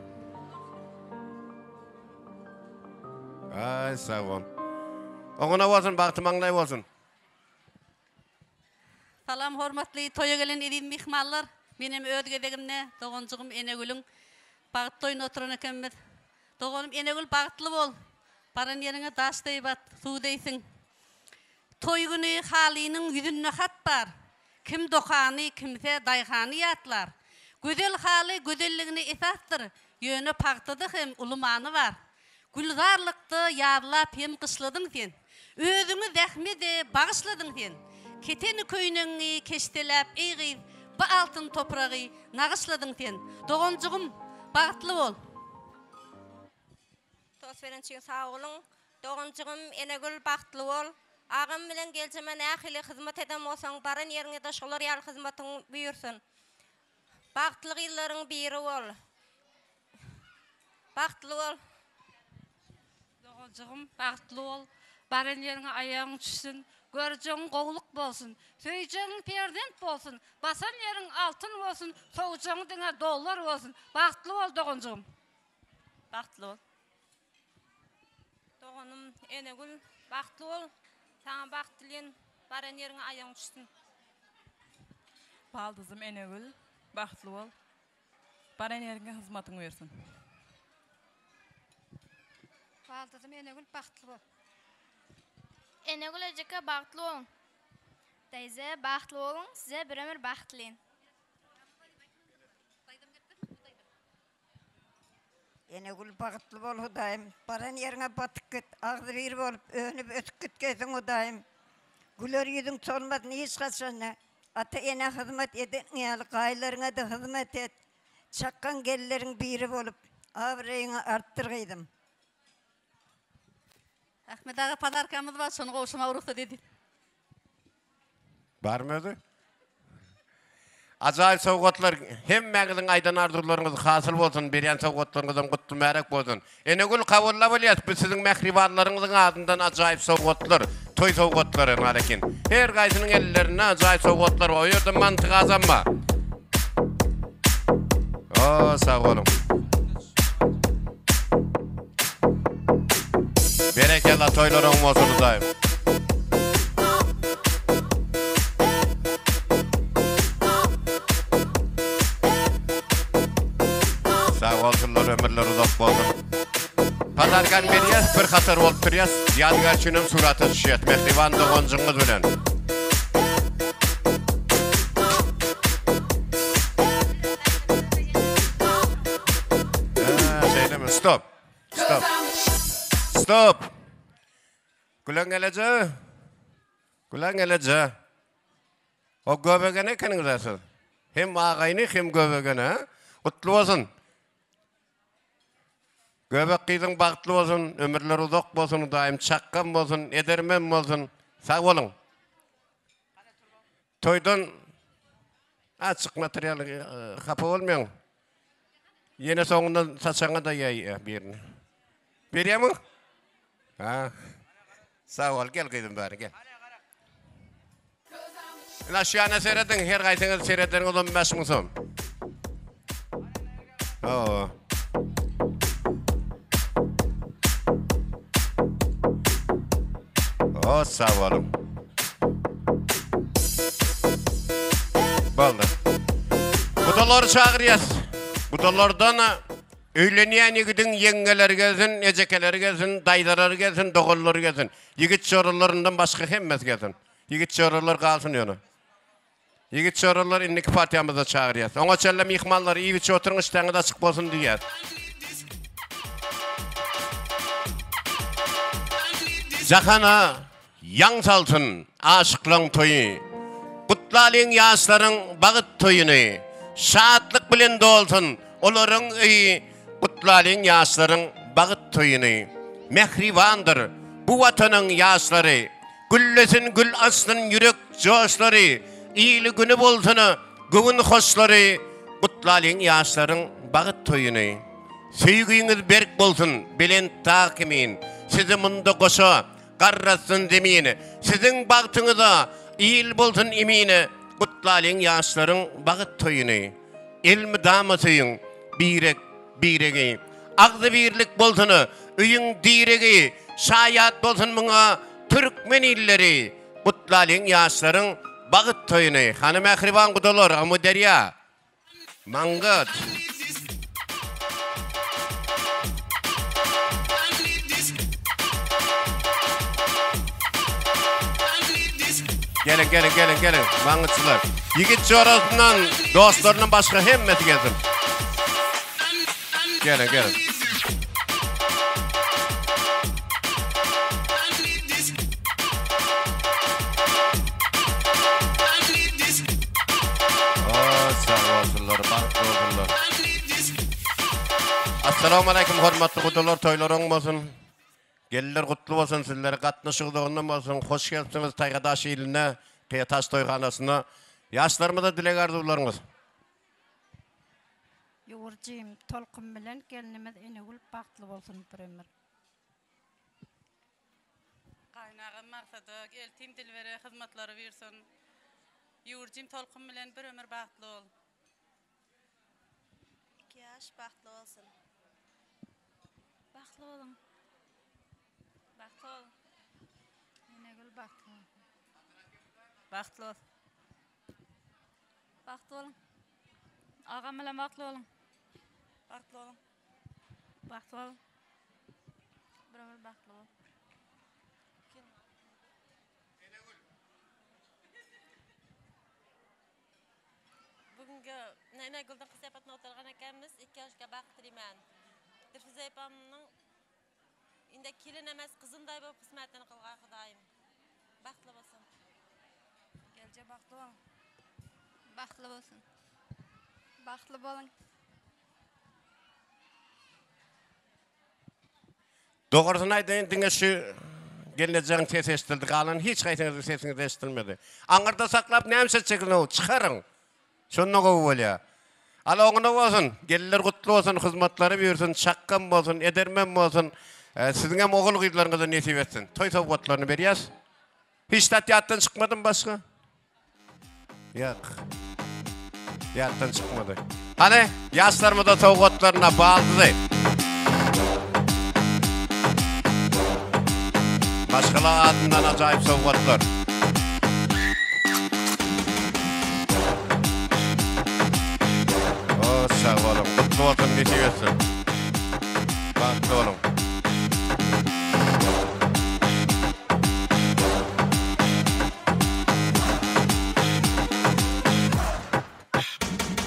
Ay sağ ol. Oğuna olsun, baktım anlay olsun. Salam hormatly toya gelen edin mihmallar. Benim ödgedegimne doğancığım Enegül'ün bağıt toyuna oturan ekenmiz. Doğanım Enegül bağıtlı bol. Baran yerine daş deybat, su deysin. Toy günü halinin yüzünne hat var. Kim dokani, kimse dayhani yatlar. Güzel hali güzelliğini esattır. Yönü paktadı hem ulumanı var. Gülzarlıktı yarlap hem kışladın sen. Özünü zahmi de bağışladın sen. Keteni köyünü keştelep eğiz, bu altın toprağı nağışladın sen. Doğancığım bağıtlı ol. Tos veren için sağ olun. Doğancığım Enegül bağıtlı ol. Ağam bilen gelceme nähili hizmet edem olsan, baran yerine de şolar yal hizmetin buyursun. Bağıtlı yılların biri ol. Bağıtlı ol. Doğancığım bağıtlı ol. Baran yerine ayağın düşsün. Göreceğin qoğuluk bolsun. Söyleyeceğin perdent bolsun. Basan yerin altın olsun. Soğucağın dine dolar olsun. Bağıtlı ol doğancığım. Bağıtlı ol. Doğanım Enegül bağıtlı ol. Sana bağıtlıyn baran yerine ayağın düşsün. Baldızım Enegül, bağıtlı ol. Baran yerine hizmetin versin. Baldızım Enegül, bağıtlı ol. Enegül eceke bağıtlı olun. Teyze bağıtlı olun, size bir ömür bağıtlıyn. Enegül bağıtlı bol hudayım. Baran yerine batık git. Ağzı bir bolup önüp ötük git gezin hudayım. Güler yüzün solmaz ne iş kaçanına. Ata ene hizmet edin yalı. Kaylarına da hizmet et. Çakkan gellerin biri bolup avrayını arttırgıydım. Ahmet ağa padarkamız var, şunu koşuma uğrukta dedi. Var mıydı? Acayip soğukatlar, hem məğilin aydan arzularınız hasıl olsun, beriyen soğukatlarınızdan kutlu mərək olsun. Enegül kavulla bilyat, biz sizin məhribanlarınızın adından acayip soğukatlar, toy soğukatları malekin. Her qaysının ellerine acayip soğukatlar var, o yerden mantığı azanma. Oo, sağ olun. Berekella toylarım olsun daim. Sağ olsunlar, ömürler uzak bolsun. Pazargan beriyas, bir qatar bolup turýas. Ýadgar üçinem suraty düşýär. Mehriban dogonjyňyz bilen. Stop. Stop. Stop. Kulan gelece. Kulan gelece. O göbegene kenin zasın. Hem ağayını hem göbegene. Kutlu olsun. Göbek kıydın bağıtlı olsun. Ömürler uzak olsun. Daim çakkan olsun. Edermen olsun. Sağ olun. Toydan açık materyal kapı olmayan. Yine sonundan saçana da yay birini. Veriyor mu? Ha. Sağ ol, gel kıydım bari, gel. Aşağına seyredin, her kaytınız seyredin, olan 5.000 son. Oo. O, sağ olun. Baldı. Bu doları çağırıyız. Bu dolardan öýlenýän ýigidin ýengeleri gelsin, ejekeleri gelsin, daýdarary gelsin, dogulları gelsin. Ýigit çorallarından başga hemmes gelsin. Ýigit çoralar galsyn ýöne. Ýigit çoralar indiki partiýamyza çağırýar. Oňa çelle mihmanlar iýiçe oturuň işleňiz açyk bolsun diýär. Jahana ýaňsalsyn aşyklaň toýy. Gutlalyň ýaşlaryň bagyt toýuny. Şatlyk bilen dolsun. Olaryň öýi gutlalyň ýaşlaryň bagyt toýuny. Mehribandyr bu watanyň ýaşlary. Güllesin gül aslyn ýürek joşlary. İýili güni bolsun, göwün hoşlary. Gutlalyň ýaşlaryň bagyt toýuny. Söýgüňiz berk bolsun, bilen takimin. Sizi munda goşa garrasyn demeýin. Siziň bagtyňyza iýil bolsun emine. Gutlalyň ýaşlaryň bagyt toýuny. Elmi damasyň biregi. Agdy birlik bolsun, öýüň diregi. Şaýat bolsun muňa türkmen illeri. Gutlalyň ýaşlaryň bagyt toýuny. Hany mehriban gudalar, amu derya. Mangat. Gelin. Mangıçlar. Yigit çorasından, dostlarından başka hemmeti gelsin. Gelin. Sağ olsunlar, barkı olsunlar. Assalamu alaikum, hormatly gudalar, toýlaryň bolsun. Gelirler kutlu olsun, sizlere katnaşıqlığından olsun. Hoş geldiniz Taygadaş iline, Kıyataş Toyxanasına. Yaşlarımıza dilek arzularınız. Yoğurcuyum, tolqum bilen gelinimiz enegül baktlı olsun bir ömür. Qaynağım maqsadı, eltim dilvere hizmetleri versin. Yoğurcuyum, tolqum bilen bir ömür baktlı ol. 2 yaş baktlı olsun. Baktlı olun. Baktlı ol. Enegül baktlı ol. Baktlı ol. Baktlı olun. Ağam bilen baktlı olun. Baktlı olun. Baktlı olun. Bir ömür baktlı ol. Bugünkü Enegül'den kız yapatına oturgan ekemiz 2 yaşga baktırıman. Dirfize yapamının inde kilin emes kızınday bolup kısmetini kılgan Hudaýym. Baktlı bolsun. Gelce baktlı olun. Baktlı bolsun. Baktlı bolun. Doğrusunu aydın diňe şu geleceğin ses estildi kalan hiç kaytınızın sesiniz estilmedi. Aňyrda saklap näme çekilýär çıkarın. Şonda gowy bolýar. Ala oňuna bolsun, geller gutlu bolsun, hyzmatlary bersin, çakkan bolsun, edermen bolsun. Siziň hem ogul gyýlaryňyza nesip etsin. Toy sowgatlaryny berýäs. Hiç tatyatdan çıkmadın başka? Yok. Yattan çıkmadı. Hani yaşlarımı da sowgatlaryna bağladı. Başkalar adından acayip sowgatlar. O sağ olun, kutlu olsun, nesip etsin. Baktı olun.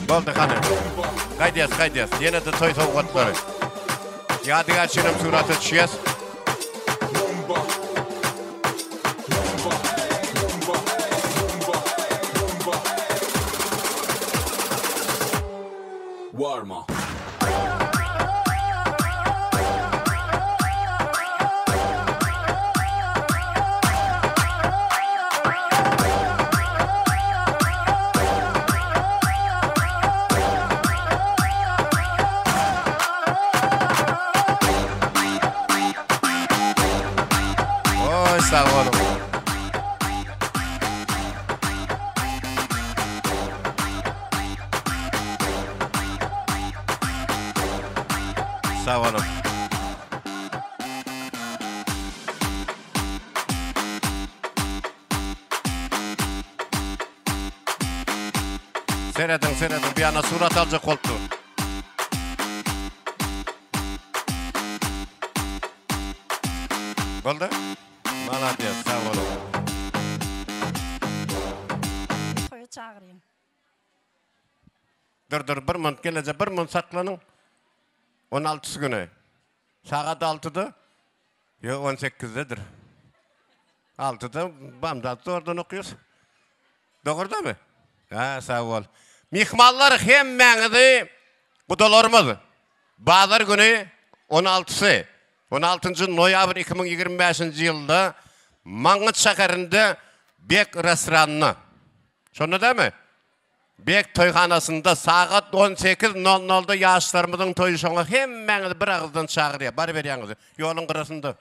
Oldu hanım. Kaydiyaz. Yine de toy soğukatları. Yadigar çiğnem suratı düşüyez. Warma. Sağ olun. Sağ olun. Seyredin. Bir ana surat alacak koltuğu. Oldu? Malatya, sağ olun. Toyu çağırayım. Dur, bir mont gelecek, bir mont saklanın. 16'sı günü. Saat 6'da. Yok 18'dedir. 6'da, Bamdat'ta oradan okuyoruz. Doğru da mı? Ha, sağ ol. Mihmallar hemmenizi kudalarımız. Bazar günü 16'sı. 16. noyabr 2025 yılda Mangıt şehrinde Bek restoranına. Şunu değil mi? Bek toyxanasında saat 18:00'da yaşlarımızın toyu şoňa hemmenizi bir ağızdan çağırıyor. Bari berýäňiz. Yolun qırasında.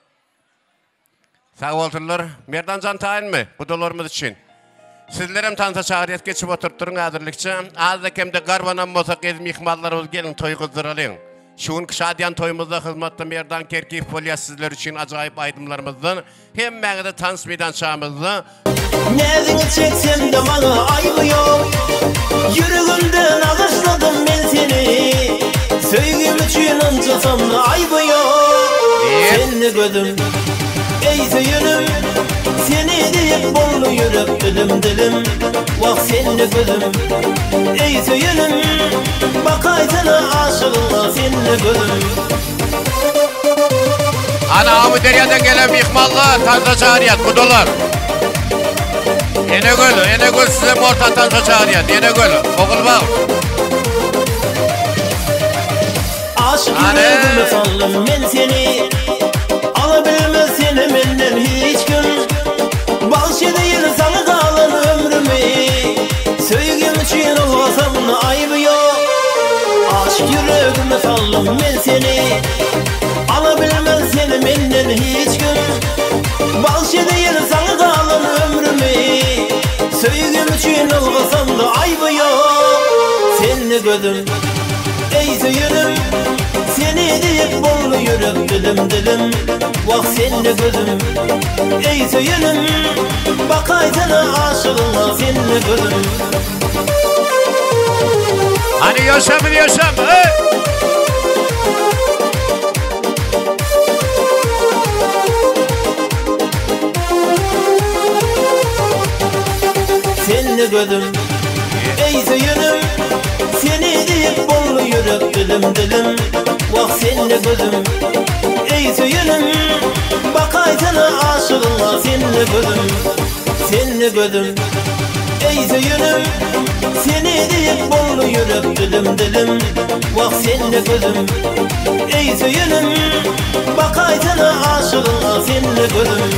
Sağ olsunlar. Merdan can tayin mi? Kudalarımız için. Sizlerim tansa çağırıyat geçip oturtturun adırlıkça. Az da kemde garbanan bolsa gez mihmallarımız gelin toy kızdıralım. Şuun kışadiyan toyumuzda hizmetli Merdan Kerkif Polya sizler için acayip aydımlarımızdan hem məğde tans meydan çağımızda. Nezini çeksem de bana aybı yok. Yürüğümden ağışladım ben seni. Söygüm için ancasam da aybı yok. Seni gödüm, ey söyünüm. Seni deyip bollu yürüp dilim. Vah seni gödüm, ey söyünüm. Bakaysana aşığına seni gödüm. Ana Amu Derya'dan gelen mihmallar, tansa çağırıyat, kudular. Enegöl size morta tansa çağırıyat, Enegöl, oğul bağ. Aşık yüreğime sallım ben seni. Alabilmez seni menden hiç gün. Balşı değil sana kalan ömrümü. Söygüm için olmasam da aybı yok. Aşk yüreğime sallım ben seni. Alabilmez seni menden hiç gün. Balşı değil sana kalan ömrümü. Söygüm için olmasam da aybı yok. Seni gödüm, ey söyünüm. Seni deyip bollu yürüp dilim. Vah seni gözüm, ey söyünüm. Bakaysana aşığına seni gözüm. Hani yaşam, Seni gözüm, ey söyünüm. Seni deyip bollu yürüp dilim. Vah seni gözüm, ey söyünüm. Bakaysana aşığına seni gözüm, ey söyünüm. Seni deyip bollu yürüp dilim. Vah seni gözüm, ey söyünüm. Bakaysana aşığına seni gözüm.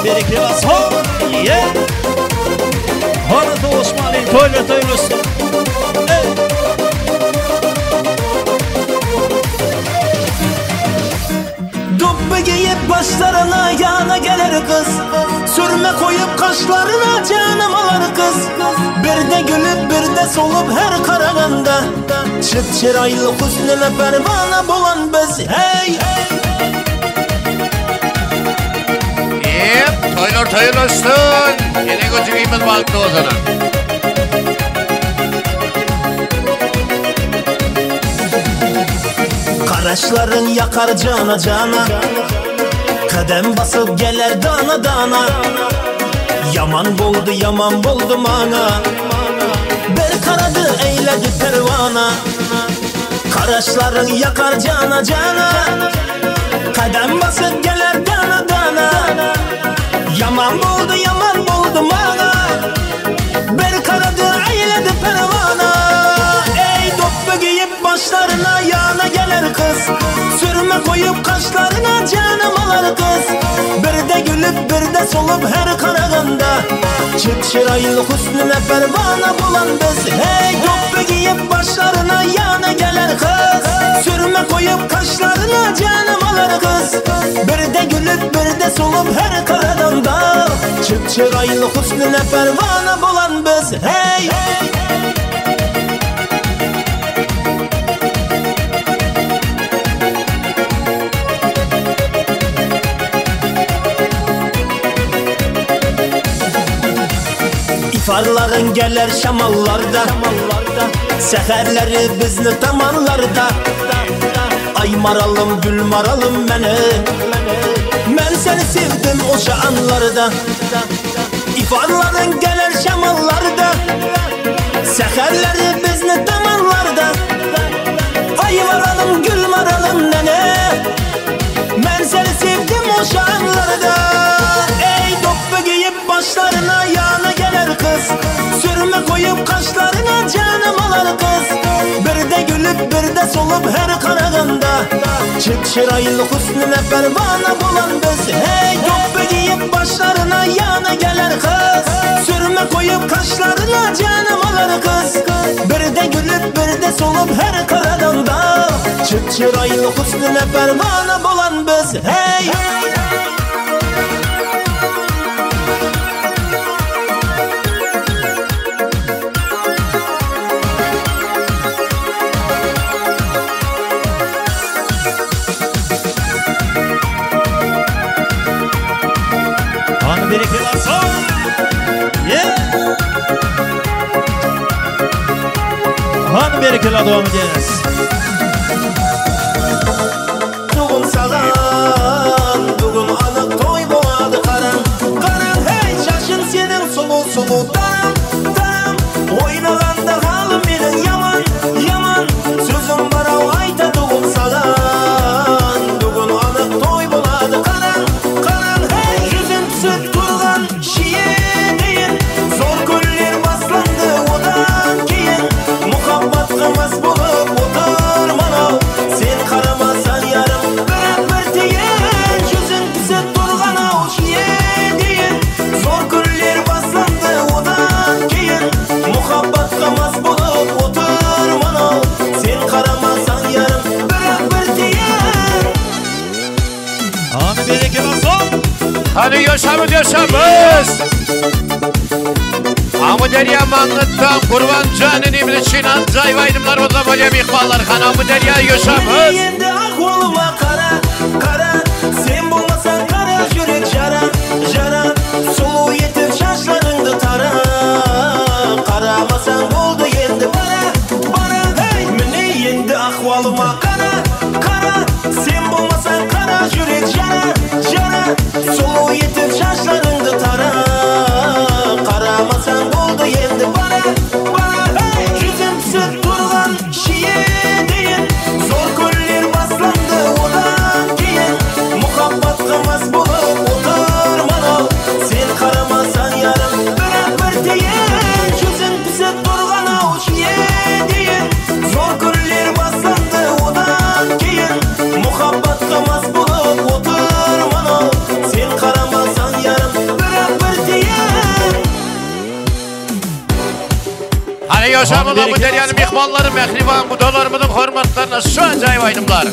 Berikli bas hor, ye. Horda Osmanlı toylus. Dubbe giyip başlarına yana gelir kız. Sürme koyup kaşlarına canım alır kız. Bir de gülüp bir de solup her karaganda. Çıt çıraylı husnüne pervana bulan biz. Hey! Toylar olsun. Yine götüreyimiz baktı o zaman. Karaşların yakar cana cana, kadem basıp geler dana dana. Yaman boldu mana, bir karadı eyledi pervana. Karaşların yakar cana cana, kadem basıp geler dana dana. Yaman boldu mana, bir karadı eyledi pervana. Ey doppu giyip başlarına yana gelir kız, sürme koyup kaşlarına canım alır kız. Bir de gülüp bir de solup her karaganda, çıt çıraylı husnüne pervana bulan biz. Hey doppu giyip başlarına yana gelir kız, sürme koyup kaşlarına canım alır kız. Bir de gülüp bir de solup her karaganda, çıt çıraylı husnüne pervana bulan biz. Hey İfarların gelir şamallarda, seherleri bizni tamanlarda. Ay maralım gül maralım beni, ben seni sevdim o şanlarda. İfarların gelir şamallarda, seherleri bizni tamanlarda. Ay maralım gül maralım beni, ben seni sevdim o şanlarda. Ey doppu giyip başlarına yana gelir kız, sürme koyup kaşlarına canım alır kız. Bir de gülüp bir de solup her karaganda, çıt çıraylı husnüne pervana bulan biz. Hey doppu giyip başlarına yana gelir kız, sürme koyup kaşlarına canım alır kız. Bir de gülüp bir de solup her karaganda, çıt çıraylı husnüne pervana bulan biz. Hey Bereke basın. Han berekeli devam ederiz. Bugün sağan, bugün anık toy boğadı karan. Karan hey şaşın senin sulu daram. Oynaganda halim benim yaman sözüm var o ayta bugün sağan, bugün anık toy boğadı karan. Hey yüzün süt turgan şiye deyin, zor köller baslandı odan keyin. Muhabbat kımız bulup oturmana, sen karamasan yarım bir deyin. Yüzün süt turgan o şiye deyin, zor köller baslandı odan keyin. Muhabbat kımız bulup oturmana, sen karamasan yarım bir deyin. Han bereke basın. Hadi yaşamız. Amı derya mağnıttan kurban canın imri çinan zayvaydımlar o zaman yemikballar. Hanamı derya yaşamız. Endi ahvoluma kara, sen bulmasan kara yürek jara. Sulu yetim şaşlarыңды tara, karamasan oldu endi bana. Hey mine endi ahvoluma kara, sen bulmasan kara yürek jara. Sulu yetim şaşlarыңды tara, karamasan oldu endi bana. Hey yüzüm süt turgan şiye deyin, zor köller baslandı odan keyin. Muhabbat kımız bulup oturmana, sen karamasan yarım bir deyin. Yüzün süt turgan o şiye deyin, zor köller baslandı odan keyin. Muhabbat kımız bulup oturmana, sen karamasan yarım bir deyin. Hani yaşamız amı deryanın mikbalları mehriban kudalarımızın hormatlarına şu an zayvaydımlar.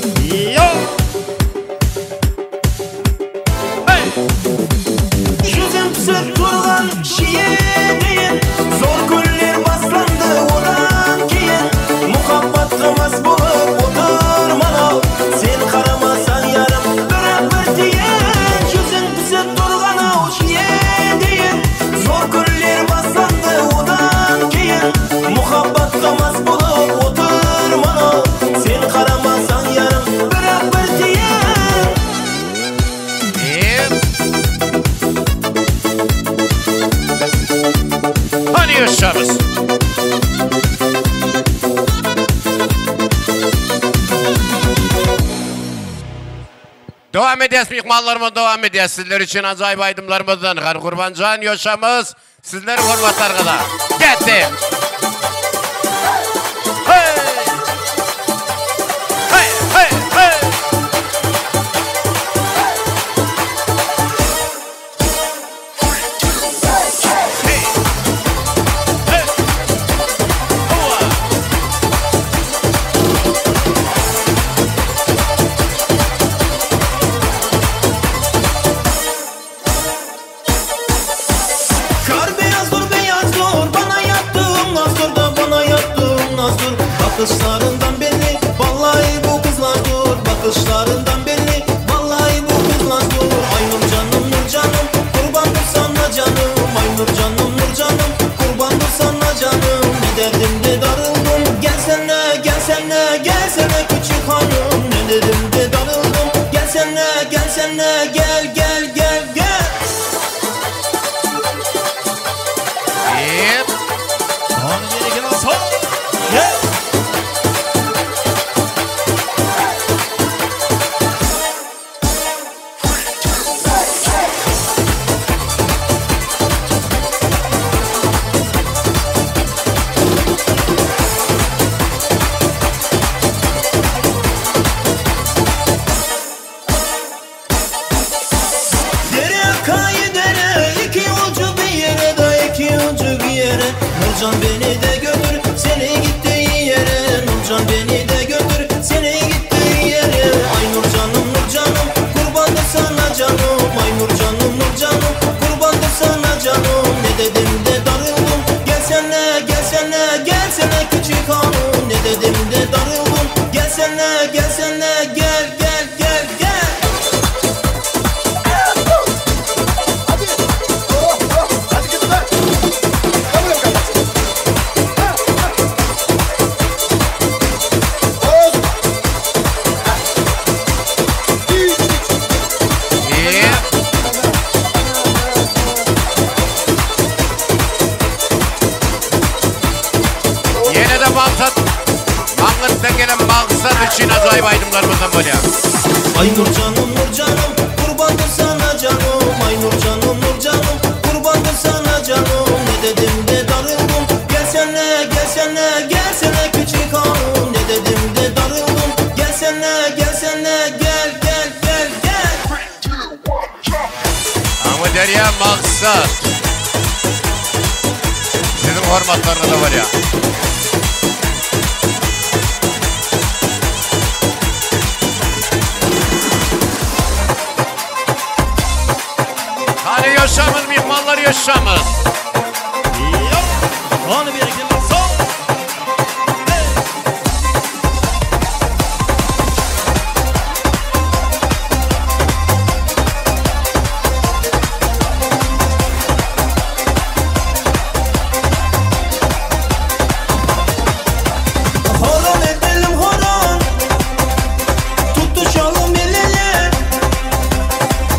Yüzüm süt turgan şiye deyin, zor köller baslandı odan keyin. Muhabbat kımız bulup oturmana, sen karamasan yarım bir deyin. Yüzüm süt turgan o şiye deyin, zor köller baslandı odan keyin. Muhabbat kımız bulup oturmana, sen karamasan yarım Devam edeceğiz mihmallarıma devam edeceğiz. Sizler için acayip aydımlarımızdan. Har Kurbancan yaşamız. Sizler hürmetler kadar. Gitti. Hey! Hey! Hey! Hey! Bakışlarından belli, vallahi bu kızlar dur. Bakışlarından belli, vallahi bu kızlar dur. Ay nur canım, nur canım, kurbandır sana canım. Ay nur canım, nur canım, kurbandır sana canım. Ne derdim de darıldım, gelsene, gelsene, gelsene küçük hanım. Ne dedim de darıldım, gelsene, gelsene, gel, gel, gel, gel. Yep. Onu geri gel olsun. Gel. Nurcan beni de götür, seni gittiği yere. Nurcan beni de götür, seni gittiği yere. Ay Nurcanım, Nurcanım, kurbandır sana canım. Ay Nurcanım, Nurcanım, kurbandır sana canım. Ne dedim de darıldım, gelsene, gelsene, gelsene küçük hanım. Ne dedim de darıldım, gelsene, gelsene, gel, gel, gel, gel. Mangırt'tan gelen maksat için acayip aydımlarımızdan böyle. Ay Nurcanım, Nurcanım, kurbandır sana canım. Ay Nurcanım, Nurcanım, kurbandır sana canım. Ne dedim de darıldım, gelsene, gelsene, gelsene küçük hanım. Ne dedim de darıldım, gelsene, gelsene, gel, gel, gel, gel. Ama Derya maksat. Sizin hormatlarına da var ya. Hani yaşamız mihmallar yaşamız. Onu bir gel olsun. Horon edelim horon, tutuşalım el ele.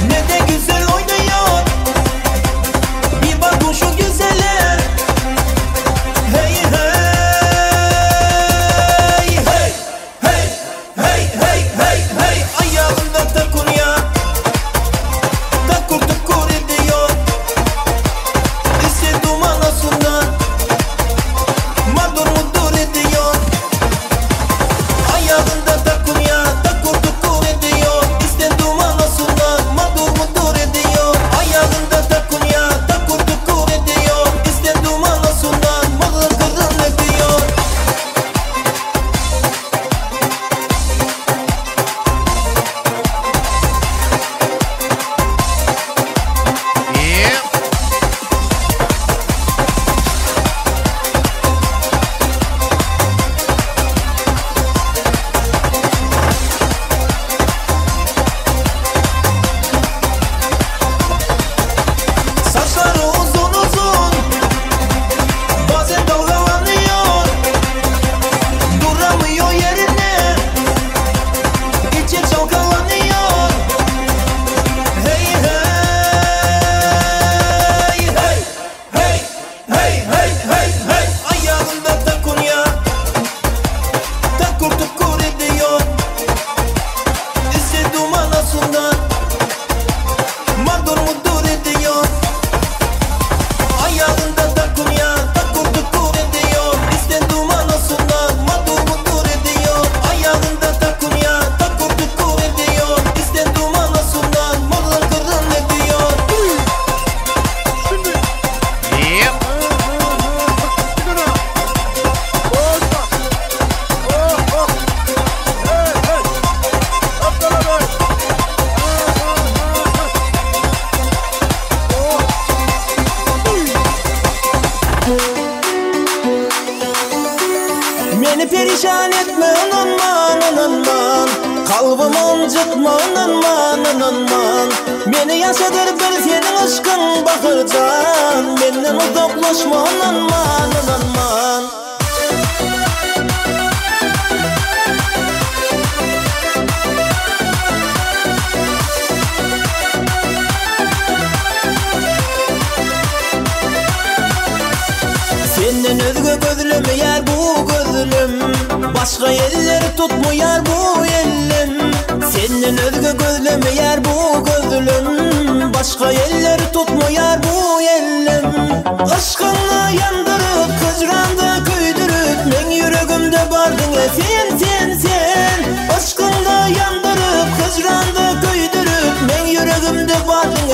Ne de güzel oynuyor, bir bakın şu güzele. unanman kalbımın cıtman unanman Meni yaşadır bir senin aşkın bakırcan Benden uzaklaşma unanman Senden özgü gözlüm yer bu gözlüm Başka eller tutmuyor bu elim Senden özgü gözlüm yer bu gözlüm Başka eller tutmuyor bu elim Aşkınla yandırıp kıcranda köydürüp Men yüreğimde bardın sen Aşkınla yandırıp kıcranda köydürüp Men yüreğimde bardın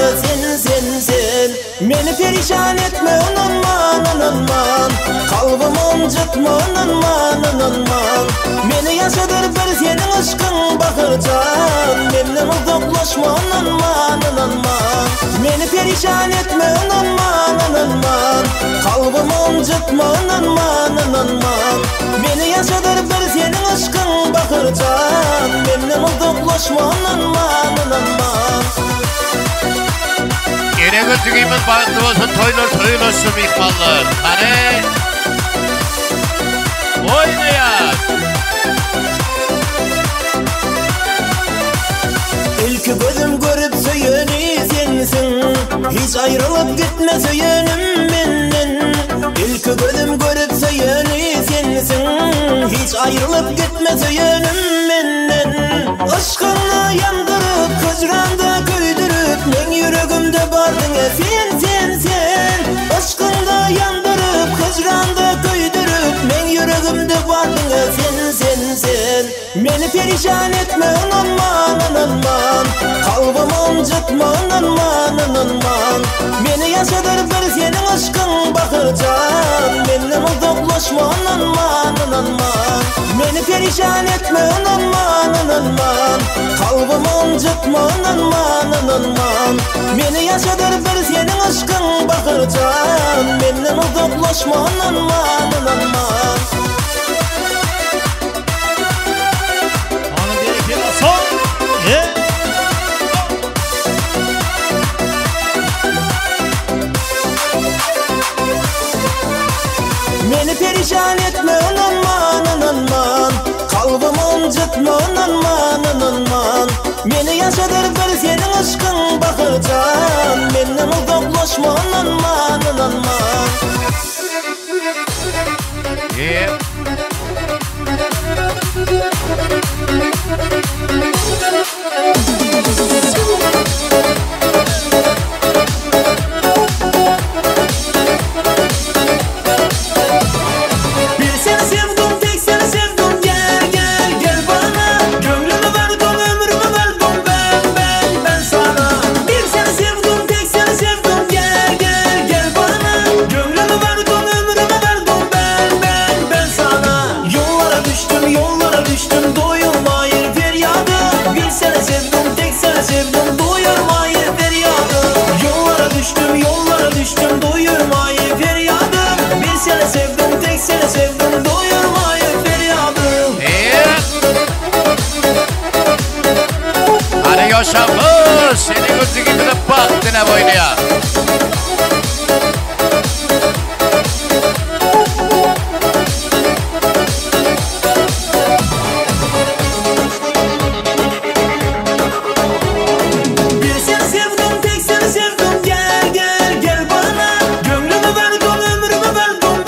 sen Beni perişan etme unanman Kalbımın cıtma unanman Beni yaşadır bir senin aşkın bakırcan Benden uzaklaşma unanman Beni perişan etme unanman Kalbımın cıtma unanman Beni yaşadır bir senin aşkın bakırcan Benden uzaklaşma unanman Yine gözüküyümüz bağıtlı olsun, toyulursun ihmallar. Hani? Oynayar. İlk gözüm görüp söyeni sensin Hiç ayrılıp gitme söylenim benden İlk gözüm görüp söyeni sensin Hiç ayrılıp gitme söylenim benden Aşkınla yandırıp kıcranda köydürüp Men yüreğimde bardın sen Aşkınla yandırıp kıcranda köydürüp Men yüreğimde bardın sen Beni perişan etme unanman Kalbımın cıtma unanman Beni yaşadır bir senin aşkın bakırcan Benden uzaklaşma unanman Beni perişan etme unanman Kalbımın cıtma unanman Beni yaşadır bir senin aşkın bakırcan Benden uzaklaşma unanman Beni perişan etme unanman Kalbımın cıtma unanman Beni yaşadır bir senin aşkın bakırcan Benden uzaklaşma unanman Bir seni sevdim tek seni sevdim Gel bana Gönlümü verdim ömrümü verdim ben sana Bir seni sevdim tek seni sevdim Gel bana Gönlümü verdim ömrümü verdim ben sana Yollara düştüm doyulmayır feryadım Bir seni sevdim tek seni sevdim doyulmayır feryadım Yollara düştüm doyulmayır feryadım Bir seni sevdim tek seni sevdim doyulmayır feryadım Hani yaşamız senin gözü gibi de baktığına boynuya. Bir seni sevdim tek seni sevdim Gel bana Gönlümü verdim ömrümü verdim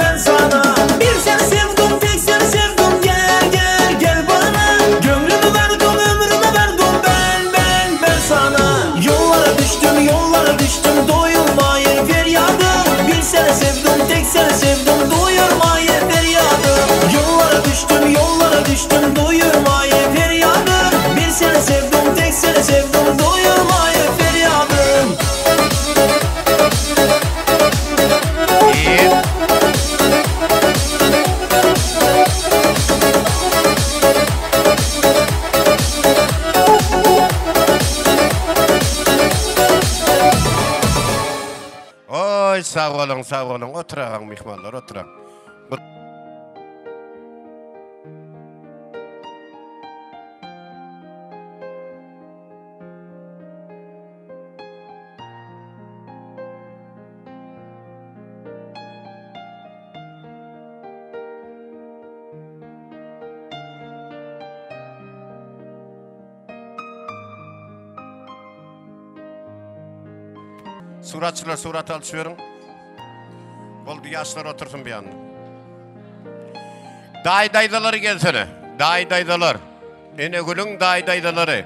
ben sana Bir seni sevdim tek seni sevdim Gel bana Gönlümü verdim ömrümü verdim ben sana Yollara düştüm doyulmayır feryadım Bir seni sevdim tek seni sevdim doyulmayır feryadım Yollara düştüm doyulmayır feryadım Bir seni sevdim tek seni sevdim doyulmayır feryadım Oy sağ olun. Oturağın mihmallar, oturağın. Suratçılar surat alışıyorum. Oldu yaşlar otursun bir anda. Daydaları gelsene. Daydalar. İnegül'ün daydaları.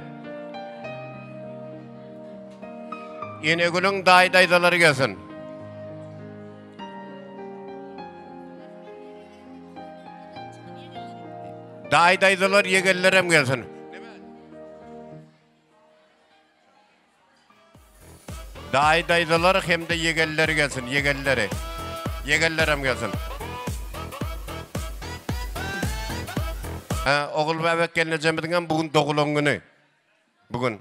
İnegül'ün daydaları gelsin. Daydalar yegellerim gelsin. Daydalar hem de yegelleri gelsin. Yegelleri. Yegellerim gelsin. Oğul bebek gelineceğimden bugün doğulun günü. Bugün.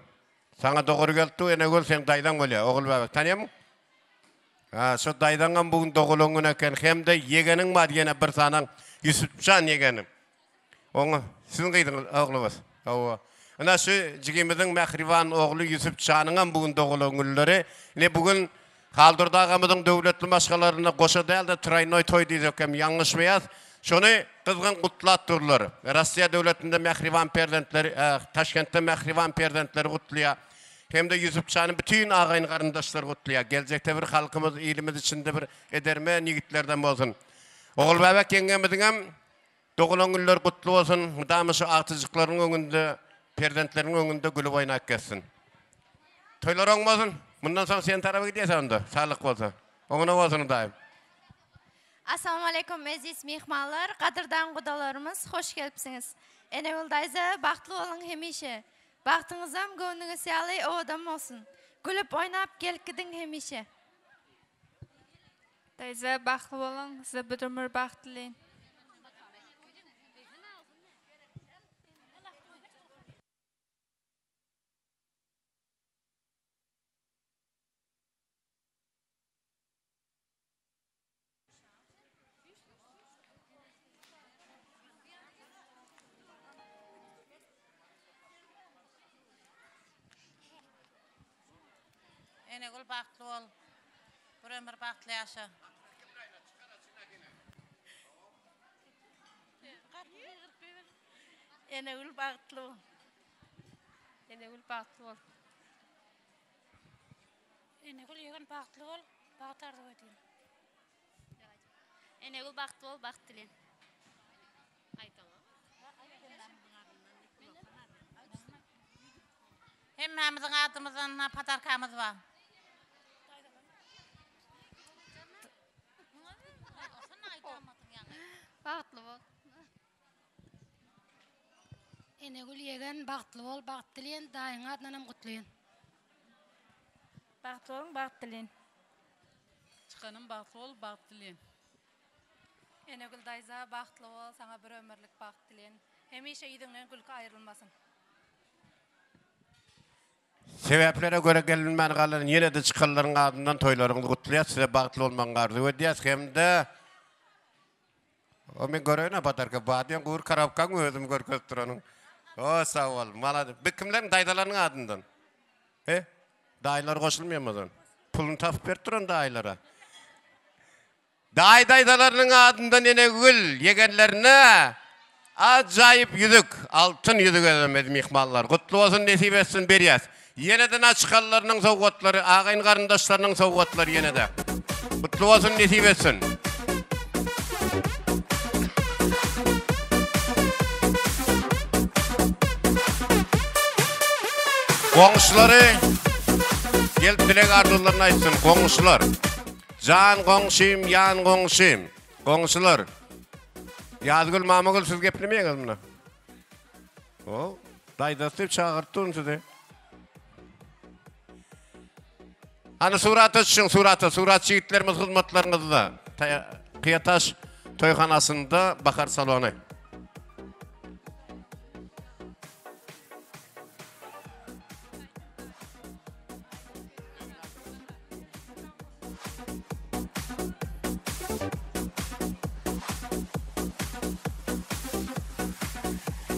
Sana doğru geldi, Enegül sen daydan geliyor. Oğul bebek tanıyor musun? Şu daydan bugün doğulun günü eken. Hem de yegenin var yine bir tanen Yusufcan yegenim. Onu sizin kıydınız oğlumuz. Ana şu cigimizin Mehrivan oğlu Yusufcan'ın bugün doğulun günleri. Ne bugün Kaldırdağımızın devletli başkalarına koşa değil de traynoy toy diyecekim. Yanlış mı yaz? Şunu kızgın kutlattırlar. Rusya devletinde Mehrivan prezidentleri, Taşkent'te Mehrivan prezidentleri kutluyor. Hem de Yusufcan'ın bütün ağayın karındaşları kutluyor. Gelecekte bir halkımız, ilimiz içinde bir edermeyen yigitlerden olsun. Oğul bebek yengemizin hem doğulan günler kutlu olsun. Müdamı şu atıcıkların önünde, prezidentlerin önünde gülü oynak gelsin. Toylar olmasın. Bundan sonra sen tarafa gidiyorsan onda. Sağlık olsun. Ona olsun daim. Assalamu alaikum aziz mehmanlar, qadırdan qudalarımız, hoş gelipsiniz. Enegül dayza, baxtlı olun hemişe. Baxtınızam gönlünüz yağlı o adam olsun. Gülüp oynap gelip gidin hemişe. Dayza, baxtlı olun, size bir ömür baxtlılayın. Enegül baxtlı ol. Bir ömür baxtlı yaşa. Enegül baxtlı ol. Enegül baxtlı ol. Enegül yegen baxtlı ol. Baxtardı ödeyim. Enegül baxtlı ol, baxt dileyin. Hemmemizin adımızın patarkamız var. Baxtlı ol. Enegül yegen baxtlı ol, baxt dileyin. Dayın adınanam kutlayın. Baxtlı olun, baxt dileyin. Çıkanım baxtlı ol, baxt dileyin. Enegül dayza, baxtlı ol, sana bir ömürlük baxt dileyin. Hemişe yüzünden gülkü ayrılmasın. Sebeplere göre gelinmen kalan yine de çıkanların adından toylarını kutluyor. Size bağlı olman gardı ödeyez. Hem de o men göreyine batar ki badiyen kur karabkan özüm görköz onun. O sağ ol. Maladı. Kimlerin daydalarının adından? Daylar koşulmuyor mu lan? Pulunu tapıp ver duran daylara. Daydalarının adından yine gül yegenlerine acayip yüzük, altın yüzük ödemedim ihmallar. Kutlu olsun, nesip etsin beriyaz. Yeniden açıkallarının soğukatları, ağayın karındaşlarının soğukatları yeniden. Kutlu olsun, nesip etsin. Komşuları gelip dilek arzularını açsın, komşular. Can komşuyum, yan komşuyum. Komşular. Yazgül Mamagül siz geplemeyelim buna. O, daydası çağırttın size. Hani suratı çıkın, surat yiğitlerimiz hizmetleriniz Kıyataş toyxanasında bakar salonu.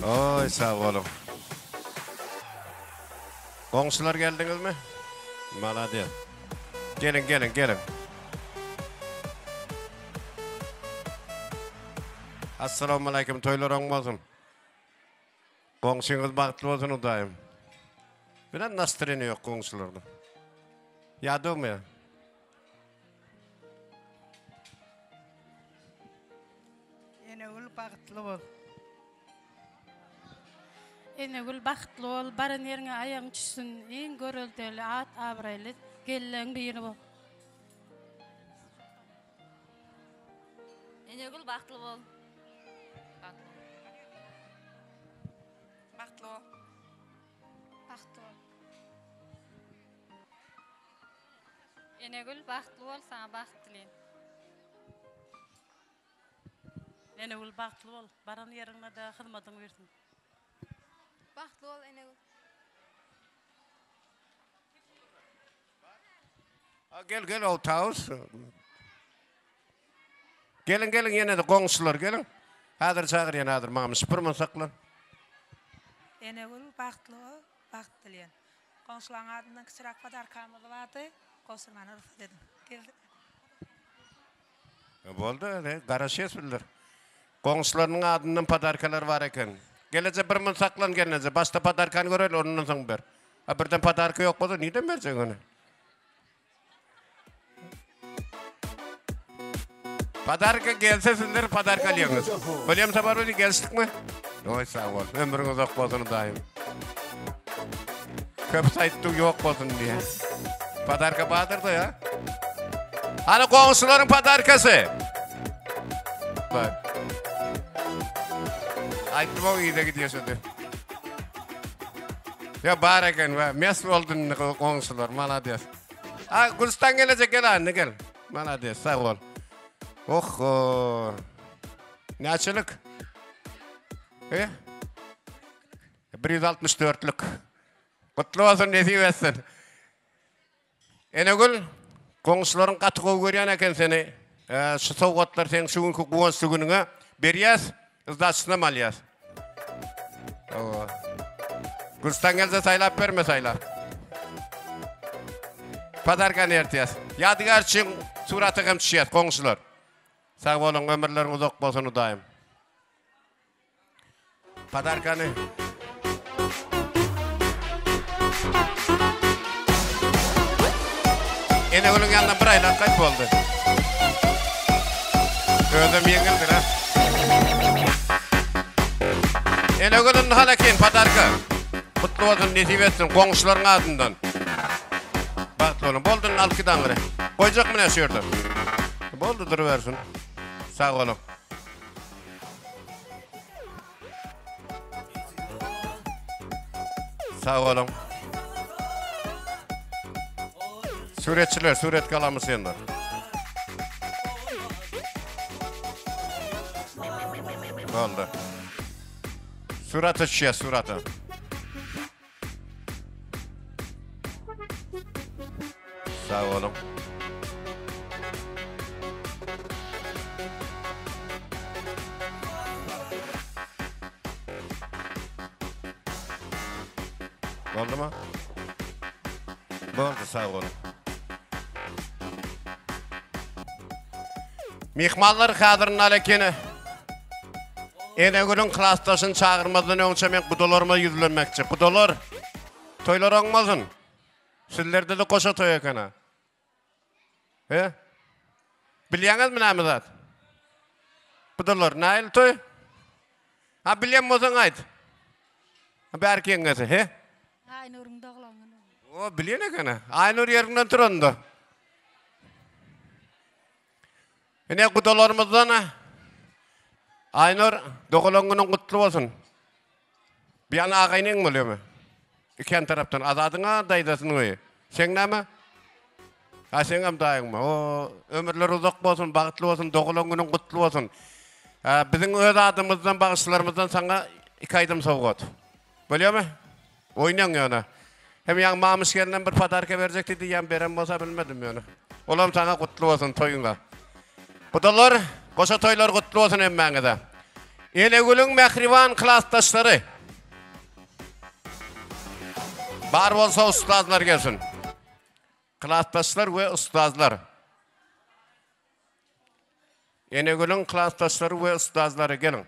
Oy sağ olun. Komşular geldiniz mi? Malades. Gelin. Assalamu alaikum, toylar olmasın. Komşunuz bakıtlı olsun o daim. Biraz nasıl yok komşularda. Yadı mı ya? Enegül bagtly bol. Enegül bagtly bol, baran ýerine aýagyň düşsün, iň görelteli, at abraýly gelleň biri bol. Enegül bagtly bol. Bagtly bol. Bagtly bol. Enegül bagtly bol, sana bagt dileýin. Enegül bagtly bol. Baran ýerine de hyzmatyň bersin. Bagtly bol Enegül. Gel o taus. Gelin ýene de goňşular gelin. Häzir çagyr ýene häzir maňa spurman saklan. Enegül bagtly bol, bagt dileýän. Goňşulaň adyndan kiçirak padarkamyz bardy. Goşulmany rıfat edin. Geldi. Boldu, garaşes bildir. Goňşularyň adyndan padarkalar bar eken. Gelece bir mın saklan gelnece. Başta padarkany göreli, ondan soň ber. Ha birden padarka ýok bolsa, niden berjek onu? Padarka gelse sizler padarka alýaňyz. Bolýam sabar boli gelsdikmi? Oy sağ ol. Ömrüňiz uzak bolsun daim. Köp saýtdy ýok bolsun diye. Padarka badyrdy ya. Hani goňşularyň padarkasy? Bak. Aýtdym o ýerde gidýärdi. Ya bareken we mes boldun goňşular, malades. Ha, Gülstan gelecek gel anne gel. Malades, sağ ol. Oh. Näçelik? 164'lük. Kutlu olsun, nesip etsin. Enegül, goňşularyň gaty gowy görýän eken seni. Şu sowgatlar sen şuňky goňşy günüňe berýäs, izdaşyna malýas. Gülstan gelse saylap berme saylap. Padarkan ertiyas. Yadigarçyň suraty hem düşýär goňşular. Sağ bolun, ömürleriň uzak bolsun daim. Padarkany. Enegülüň ýanynda bir aýlap gaýt boldy. Özüm ýeňildir ha. Enegülüň halaken padarka. Kutlu bolsun, nesip etsin goňşularyň adyndan. Bagtly bolun, boldun alkydan gire. Goýjak mene şu ýerde. Boldy duruversin. Sağ olun. Sağ olun. Suretçiler, suret kalamysynlar. Boldy. Suratı düşýär, suratı. Sağ olun. Oldu mu? Boldy, sağ olun. Mihmanlar häzirin alekeni. Enegülüň klastaşyn çağırmadan öňçe men gudalarıma ýüzlenmekçi. Gudalar, toýlar oňmasyn. Sizlerde de koşa toy eken ha. He? Bilýäňizmi näme zat? Gudalar, näil toy? Ha, bilýän bolsaň aýt. Bärki ýeňesi, he? Aynur'un dağlanını. O, bilýän eken ha. Aynur ýerinden turanda. Ene gudalarymyzdan Aynur, doğulanyň gutly bolsun. Bir ýana agaýnyň bolýarmy? İken tarapdan azadyňa daýdasyň öýe. Sen näme? Ha, sen hem daýyňmy? O, ömürler uzak bolsun, bagtly bolsun, doğulanyň gutly bolsun. Biziň öz adymyzdan, bagyşlarymyzdan saňa 2 aýdym sowgat. Bolýarmy? Oýnaň ýana. Hem ýa mamyş gelden bir padarka berjek diýdi, ýa berem bolsa bilmedim ýana. Olam saňa gutly bolsun toýuňa. Gudalar, goşa toýlar gutly bolsun emmäňize. Enegülüň mehriban klassdaşlary. Bar bolsa ustazlar gelsin. Klassdaşlar we ustazlar. Enegülüň klassdaşlary we ustazlary gelin.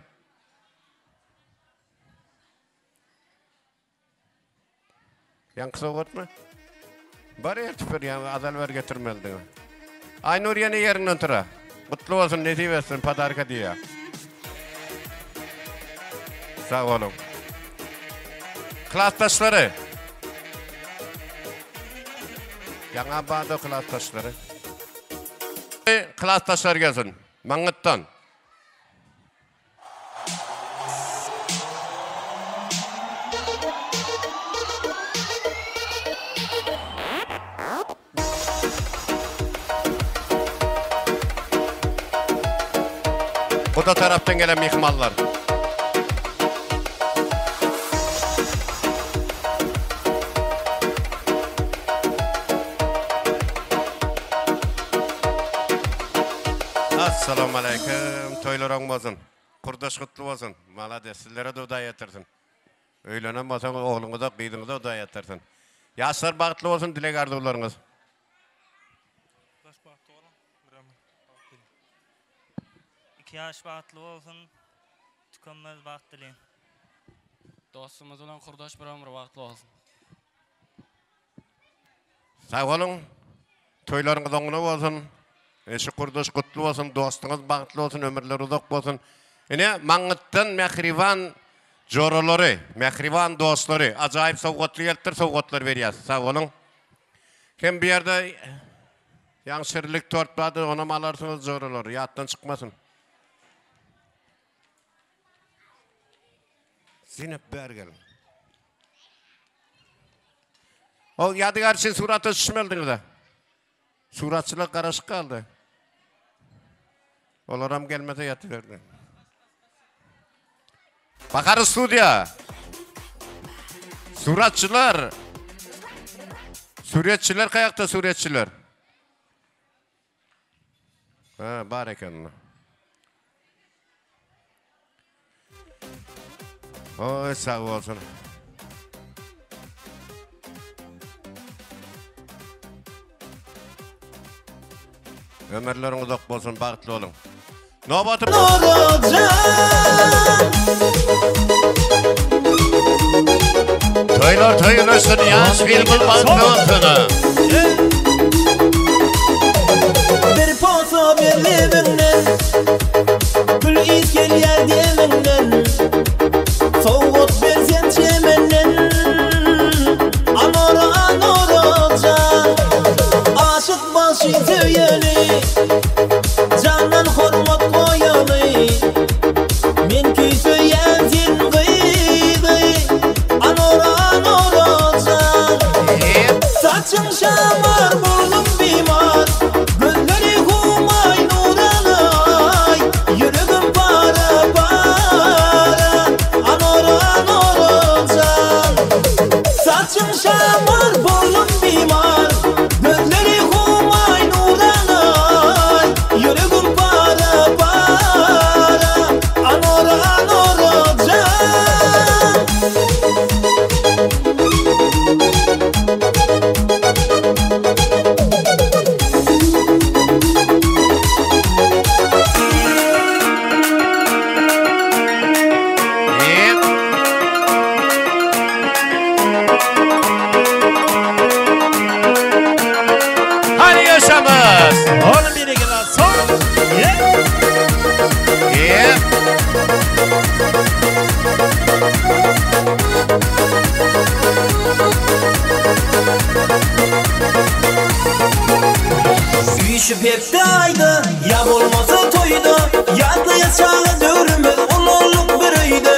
Ýa-ni sowgatmy? Bar ertipir, ýa azal ber getirmeldi. Aynur ýene ýerinden tura. Gutly bolsun, nesip etsin, padarka diýär. Sağ olun. Klastaşları. Yana bağda klastaşları. Klastaşlar gelsin. Mangıttan. Bu da taraftan gelen mihmallar. Assalamu alaikum. Toylarың болсын. Құрдаш құтлы болсын. Молодец. Sizlere de uday etirsin. Öylenen bolsan oğluňyza, gyýdyňyza uday etirsin. Yaşlar bagtly bolsun, dilek arzuwlaryňyz. 2 yaş bagtly bolsun. Tükenmez baht dileyin. Dostumuz bilen kurdaş bir ömür bagtly bolsun. Sağ olun. Toylarınız oňuna bolsun. Eşi kurdaş kutlu bolsun, dostuňyz bagtly bolsun, ömürler uzak bolsun. Ene Maňytdan Mehriban jorolary, Mehriban dostlary, ajaýyp sowgatly gelipdir, sowgatlar berýär. Sağ olun. Hem bir ýerde ýaňşyrlyk tortpady, ona malarsyňyz jorolary, ýatdan çykmasyn. Zinep bergelin. O ýadygar için suratı düşmeldiňiz. Suratçılar garaşyk kaldı. Olaram gelmese yatıverdi. Bakarız studiya. Suratçılar. Suretçiler kayakta suretçiler. Ha, barakallah. Oy, sağ olsun. Ömürlerin uzak bolsun, bagtly olun. Nobatı Toylar toyulasın, yaş filmin banknotunu. Bir posa berlebenden, gül iskel yerdeminden, soğuk bersen çemenden, anora can, aşık başı söyleyeli, candan hormat koyalı, men köy söyleyen gıydı, anora can, saçım şamar, burnum bimar, gözleri humay nuranay, yüreğim para para, anora can, saçım şamar, burnum bimar, gözleri humay nuranay, yüreğim para para, anora can. Hadi yaşamız. Oğlum biri gelen son. Büyüşüp hep de aydı, ya olmasa toydu, yadlıya çağı dövrümüz ululuk bir öydü.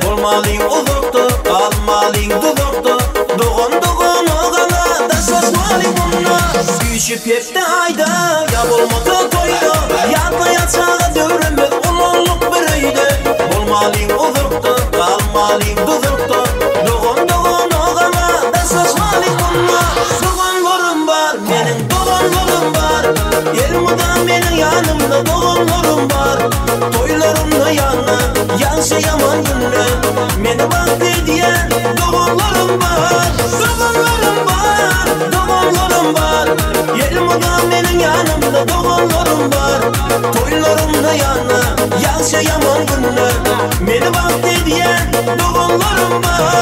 Olmalıyın uzuktu, kalmalıyın duduktu, doğun oğala da şaşmalıyın bununla. Büyüşüp hep de aydı, ya olmasa toydu, yadlıya çağı dövrümüz ululuk bir öydü. Olmalıyın uzuktu, kalmalıyın duduktu, doğun oğala da şaşmalıyın bununla. Doğanlarım var, benim doğanlarım var, Elmuda benim yanımda doğanlarım var. Toylarımda yanına yaşayamam günle, beni baktı diyen doğanlarım var. Doğanlarım var, doğanlarım var, Elmuda benim yanımda doğanlarım var. Toylarımda yanına yaşayamam günle, beni baktı diyen doğanlarım var.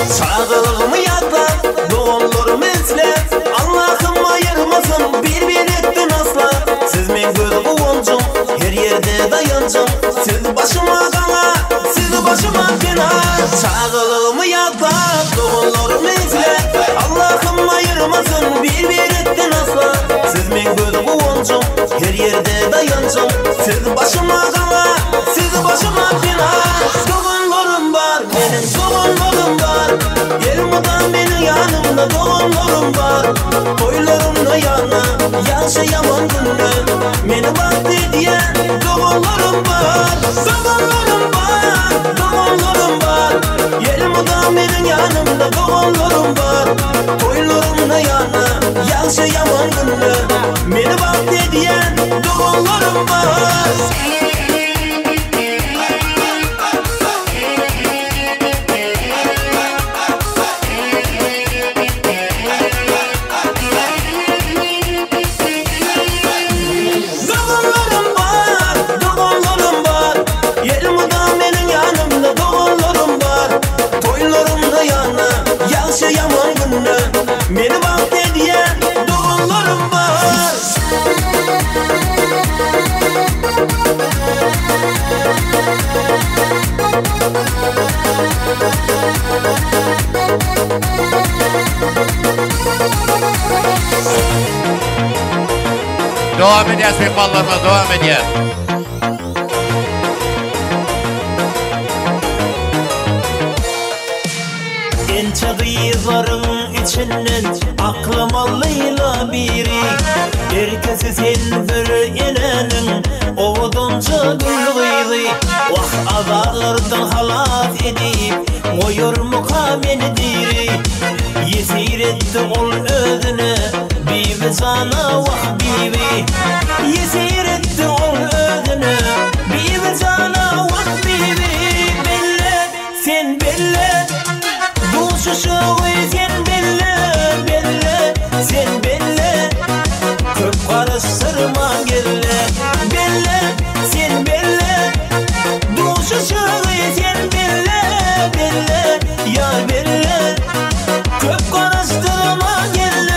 Sağlığımı yaklap, doğumlarımı izlep, Allah'ım ayırmasın birbirinizden asla. Siz men gözü oncum, her yerde dayancım. Siz başıma kala, siz başıma kina. Sağlığımı yaklap, doğumlarımı izlep, Allah'ım ayırmasın birbirinizden asla. Siz men gözü oncum, her yerde dayancım. Siz başıma kala, siz başıma kina. Doğumlarım var, benim doğumlarım var. Elmadan benim yanımda doğumlarım var. Toylarımla yana, yaşayamam günde. Beni vakti diyen doğumlarım var. Doğumlarım var, doğumlarım var. Elmadan benim yanımda doğumlarım var. Toylarımla yana, yaşayamam günde. Beni vakti diyen doğumlarım var. Yaşayamam günde, beni vakti diyen doğumlarım var. Devam edeceğiz mihmallarına, devam edeceğiz. Genç kızların içinden aklamalıyla biri. Herkesi sendir enenin ovudunca gülgıydı. Vah azarlardan halat edip koyur mukameni diri. Yesir etti ol özüne bibi sana vah bibi. Yesir etti ol özüne bibi sana vah bibi. Belle sen belle, duşuşuğu sen belle, belle sen belle. Köp karıştırma gelle, belle sen belle. Duşuşuğu sen belle, belle ya belle. Köp karıştırma gelle.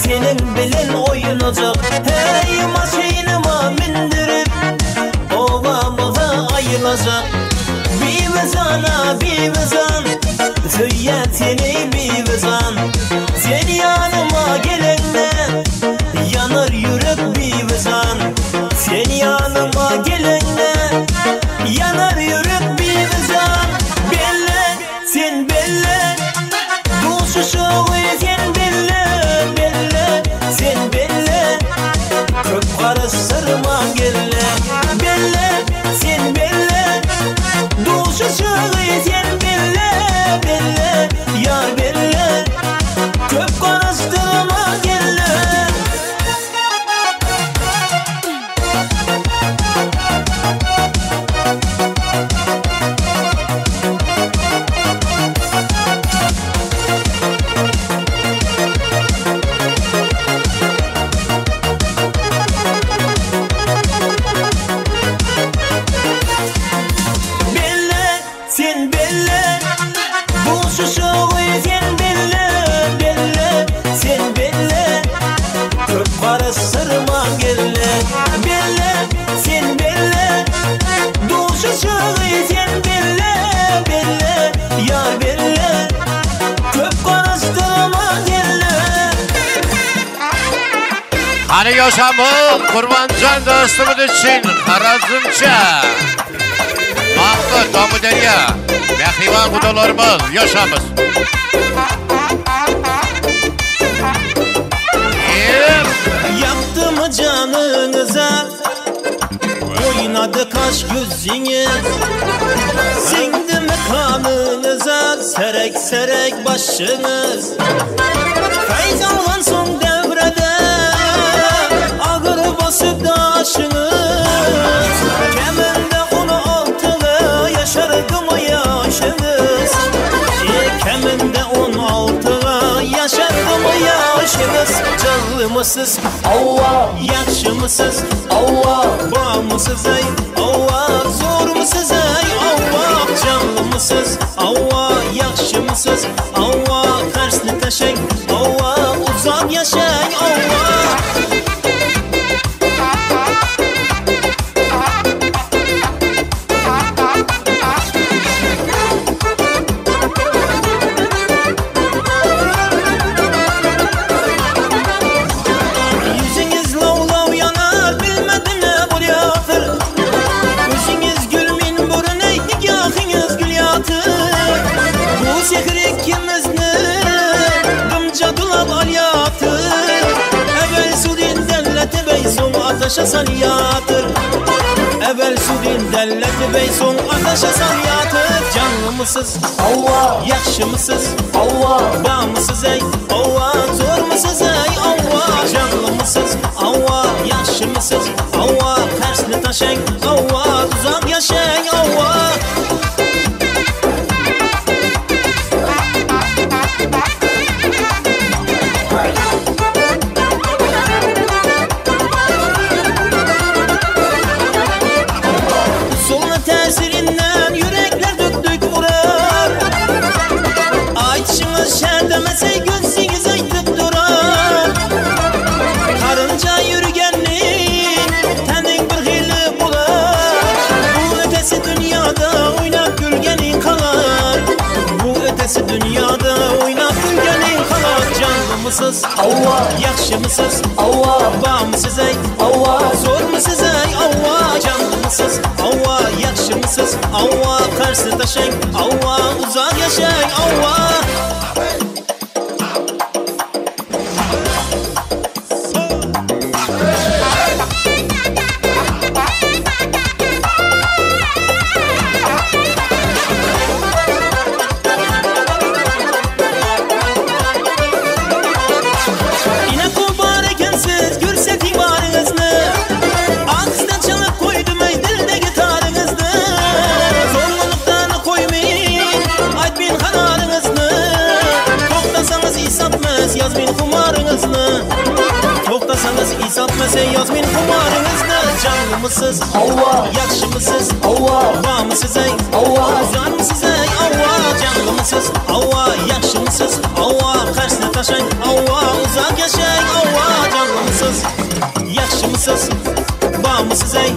Senin bilen oynayacak, hey maşinima mindirip ovamıza ayılacak. Bir bezana bir bezan, söylet seni bir bezan. Sen yanıma gelenle yanar yürek bir bezan. Sen yanıma gelenle yanar yürek bir bezan. Belle sen belle, duşuşuğu sen belle, belle sen belle. Köp karıştırma gelle, belle sen belle. Duşuşuğu sen belle, belle yar belle. Köp karıştırma gelle. Belle sen belle, duşuşuğu sen belle, belle sen belle. Köp karıştırma gelle, belle sen belle. Duşuşuğu sen belle, belle yar belle. Köp karıştırma gelle. Hani yaşamın kurbancan dostumuz için Karazımça Mahmut Tomu Derya Mehrivan kudalarımız yaşamız. Yaktı mı canınıza, oynadı kaş gözünüz. Sindi mi kanınıza, serek serek başınız. Feyz algan son devrede Halınız canlımısız Allah Yakşımısız Allah Bağımısız ey Allah Zormısız ey Allah Canlımısız Allah Yakşımısız Allah Karsını taşın Allah Uzak yaşayın Allah Ateşe saliyatır Evvel sudin delleti bey son ateşe saliyatır Canlımısız Allah Yakşımısız Allah Bağımısız ey Allah Zormısız ey Allah Canlımısız Allah Yakşımısız Allah Tersini taşın Allah Uzak yaşayın Allah Tesirinden yürekler döktük vurar Ayçınız şer demese gözünüz aytıp durar Karınca yürügenliğin tenin bir hili bular Bu ötesi dünyada oynak gülgenin kalar Bu ötesi dünyada oynak gülgenin kalar Canlımısız Allah Yakşımısız Allah Bağımsız ey Allah Zormısız ey Allah Canlımısız Allah Yakşımısız Allah Karşı taşın Allah Uzak yaşayın Allah Yazmin kumarınızını Toktasanız isatmese yazmin kumarınızını Canlımısız Allah Yakşımısız Allah Bağımsız ey Allah Zanmısız ey Allah Canlımısız Allah Yakşımısız Allah Karşısına taşın Allah Uzak yaşayın Allah Canlımısız Yakşımısız Bağımsız ey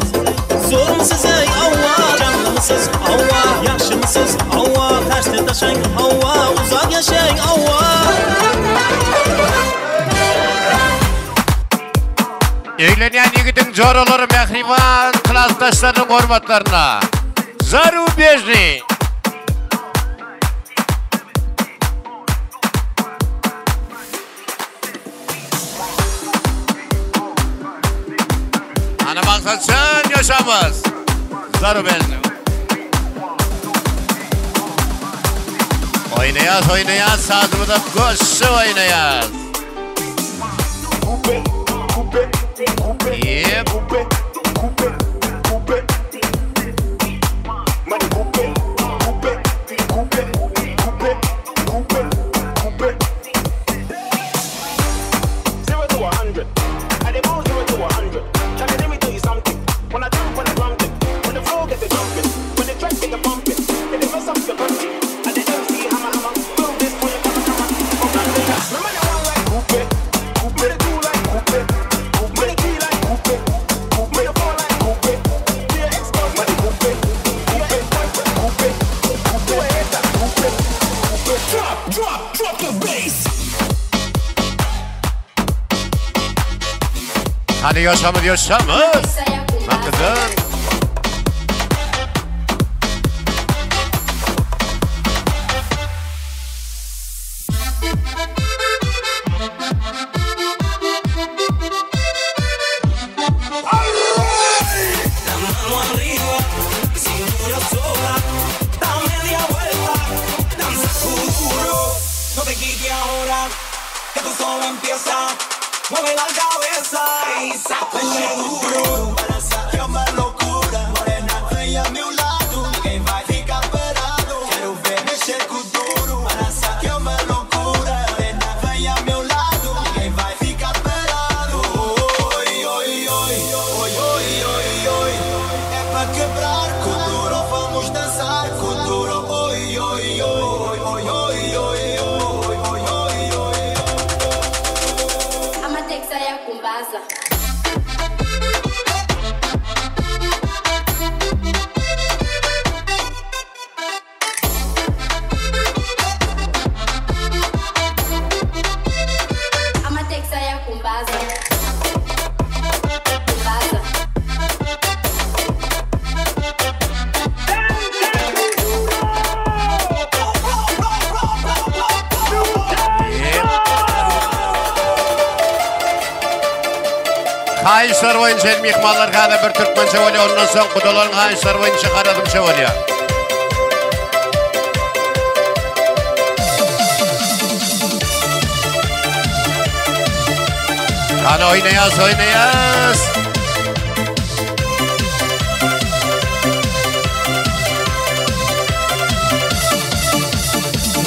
Zormısız ey Allah Canlımısız Allah Yakşımısız Allah Karşısına taşın Allah Uzak yaşayın Allah Eğlenen yigitin joraları mehriban klassdaşlarının hormatlarına Zarubejni Ana baksansın yaşamız Zarubejni Oynayaz sazımı da koşu oynayaz Yep. Hadi yaşamız Bak kızım Mueve la cabeza y sáquenle duro. Que uma loucura, morena, vem a meu lado. Ninguém vai ficar parado. Quero ver mexer com duro. Que uma loucura, morena, vem a meu lado. Ninguém vai Kayışlar oyuncu mihmallar kada bir Türkmençe oluyor. Ondan sonra kudaların kayışlar oyuncu karadımça oluyor. Hadi oynayaz, oynayaz.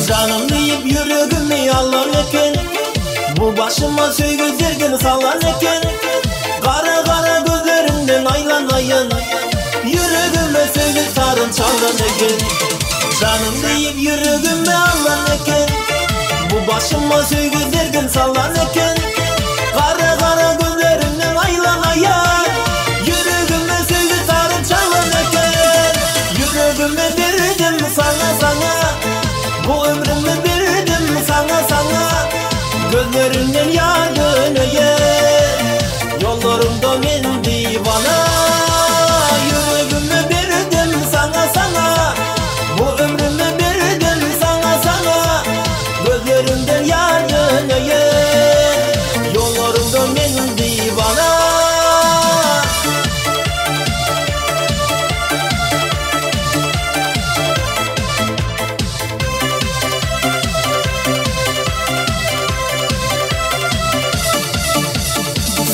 Canım deyip yüreğimi yalan eken, bu başıma söygü zergin salan eken. Kara kara gözlerimden aylanayın, yüreğime söygü sarın çalan eken. Canım deyip yüreğimi alan eken, bu başıma söygü zergin salan eken. Kara kara gözlerimden aylanayın, yüreğime söygü sarın çalan eken. Yüreğime verdim sana sana, bu ömrümü verdim sana sana. Gözlerinden yar döneye, yollarımda men divana. Yüreğimi verdim sana sana, bu ömrümü verdim sana sana. Gözlerinden yar döneye, yollarımda men divana.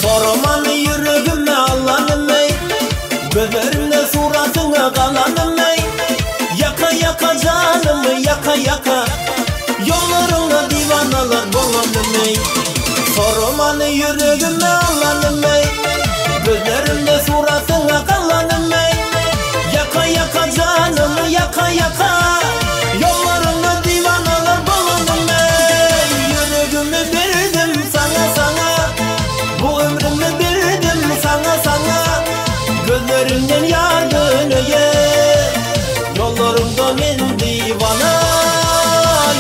Sorman yüreğime Allah'ım ey, gözlerimde suratına kalanım ey. Yaka yaka canımı yaka yaka, yollarına divanalar dolanım ey. Sorman yüreğime Allah'ım ey, gözlerimde suratına kalanım ey. Yaka yaka canımı yaka yaka, yollarına divanalar dolanım ey. Yüreğimi verdim sana sana, bu ömrümü verdim sana sana. Gözlerimden yar döneye, yollarımda men divana.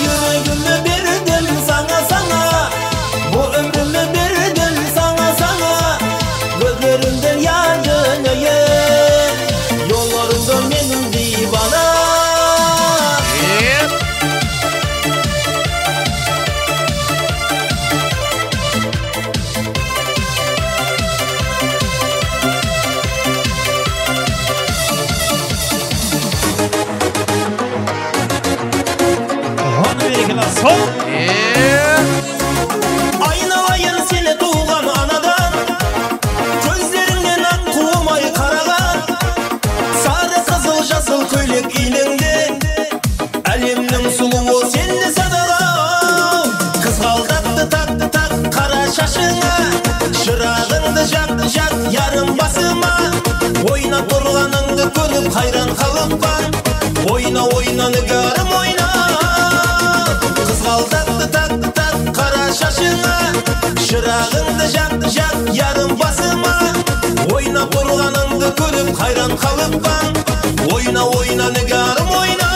Yüreğimi verdim sana sana, bu ömrümü verdim sana sana. Gözlerimden yar döneye, yollarımda men divana. Aynalayın seni tuğan anadan, gözlerinden ak kuğumay karagan. Sarı kızıl jasıl köylek iğnengden, elimnin suluğu seni sadalan. Kızgaldaktı taktı tak kara şaşına, şırağındı jak jak yarım basıma. Oyna durganыңды görüp hayran kalıppan, oyna oyna nigörüm oyna. Kızgaldaktı taktı tak kara şaşına, şırağındı jak jak yarım basıma. Oyna durganыңды görüp hayran kalıppan, oyna oyna nigörüm oyna.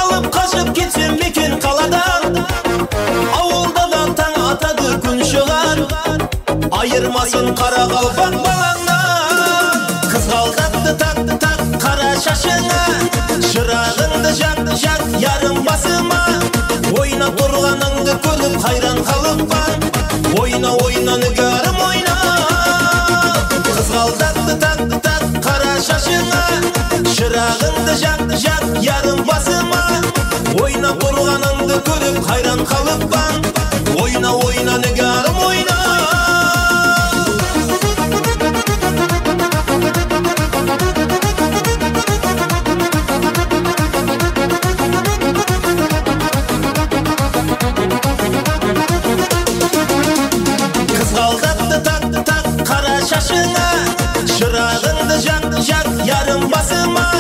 Alıp kaçıp gitsem mekin kaladan, avulda da taң atadı gün şığar. Ayırmasın kara kalpak balağından. Kızgaldaktı taktı tak kara şaşına, şırağındı jak jak yarım basıma. Oyna durganыңды görüp hayran kalıppan, oyna oyna nigörüm oyna. Kızgaldaktı taktı tak kara şaşına, şırağındı jak jak yarım basıma. Oyna durganыңды görüp hayran kalıppan, oyna oyna nigörüm oyna. taktı taktı tak kara şaşına Şırağındı jak jak yarım basıma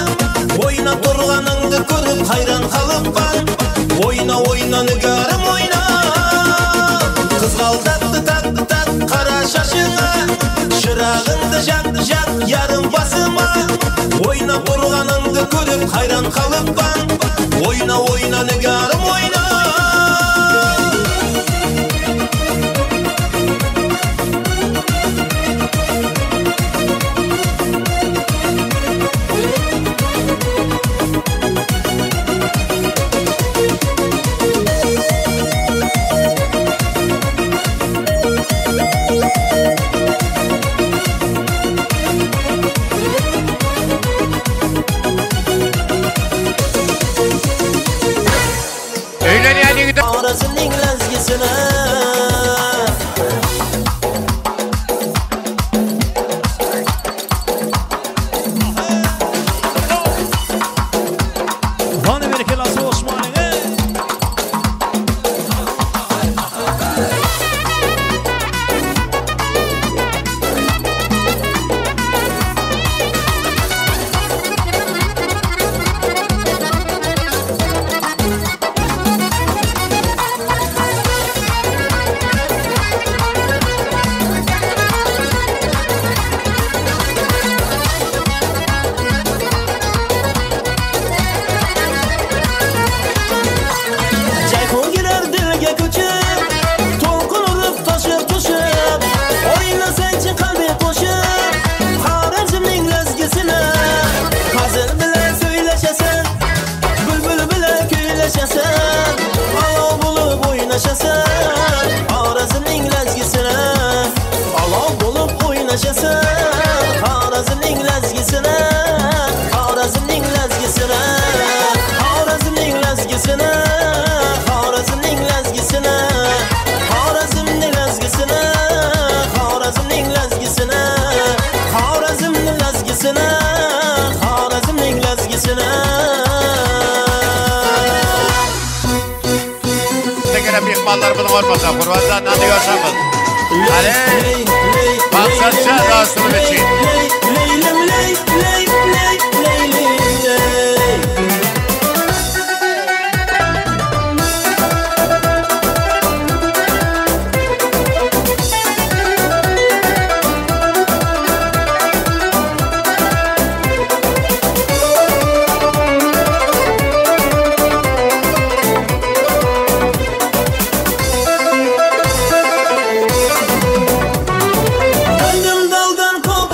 Oyna durganыңды görüp hayran kalıppan Oyna oyna nügarım oyna Kızgaldattı taktı tak kara şaşına Şırağındı jak jak yarım basıma Oyna durganыңды görüp hayran kalıppan Oyna oyna nügarım oyna Ağrısının lezgisine Bana bir kelası Osman'ı Cayhun girer dilge küçüp Tolkun urup taşıp düşüp Oyna sençi kalbi koşup Harazımın lezgisine Hazır bile söyleşesen Bülbül bile köyleşesen Alav bulup oynaşasan Harazımın lezgisine Alav bulup oynaşasan Harazımın lezgisine Harazımın lezgisine Harazımın lezgisine Harazımın lezgisine Harazımın lezgisine Harazımın lezgisine Harazımın lezgisine Harazımın lezgisine Tekrar mihmanlar bunu olmasa kurbandan ne diyorsanız. Hadi. Maksatça rastını için. Leylim ley ley ley leylim ley Gönlüm daldan kov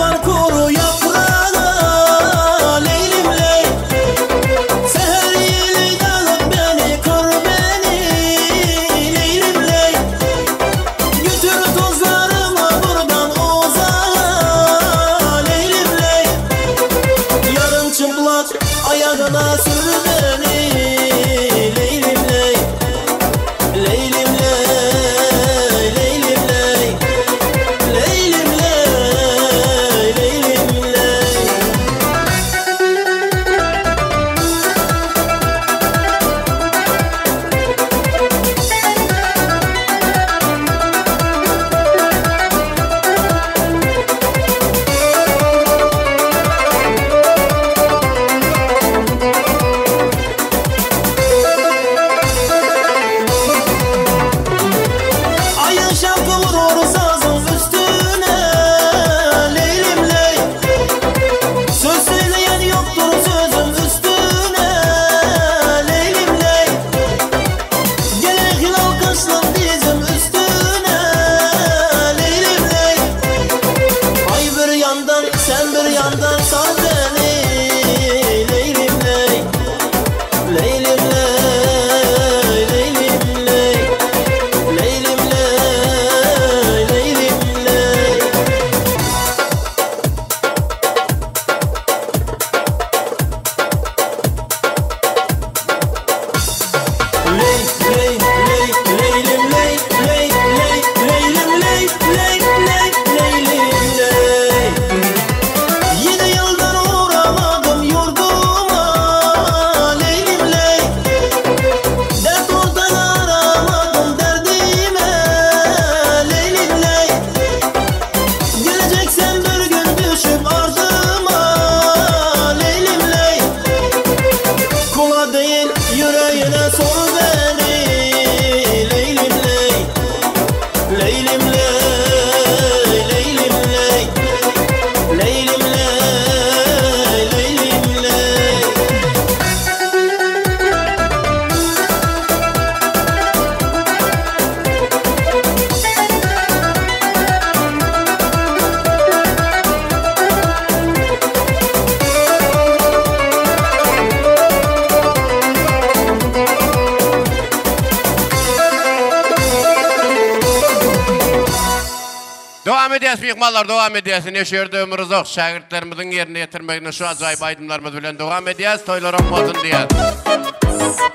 Devam ediyaz mihmallar, devam ediyaz. Neşerde ömürüz yok. Şagirtlerimizin yerine getirmekine şu acayip aydınlarımız bilen devam ediyaz. Toylarım bozun diyaz.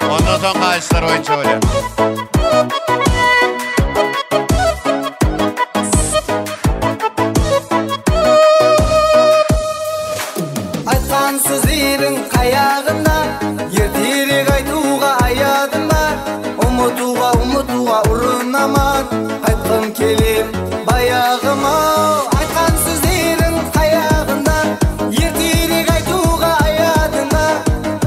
Ondan sonra kayışlar oyuncu oluyor. Aytkan sözlerin kayağında Yertirik aytuğa ayadım var Umutuğa urunaman Aytkım kelim bayağıma Aytkan sözlerin kayağında Yertirik aytuğa ayadım var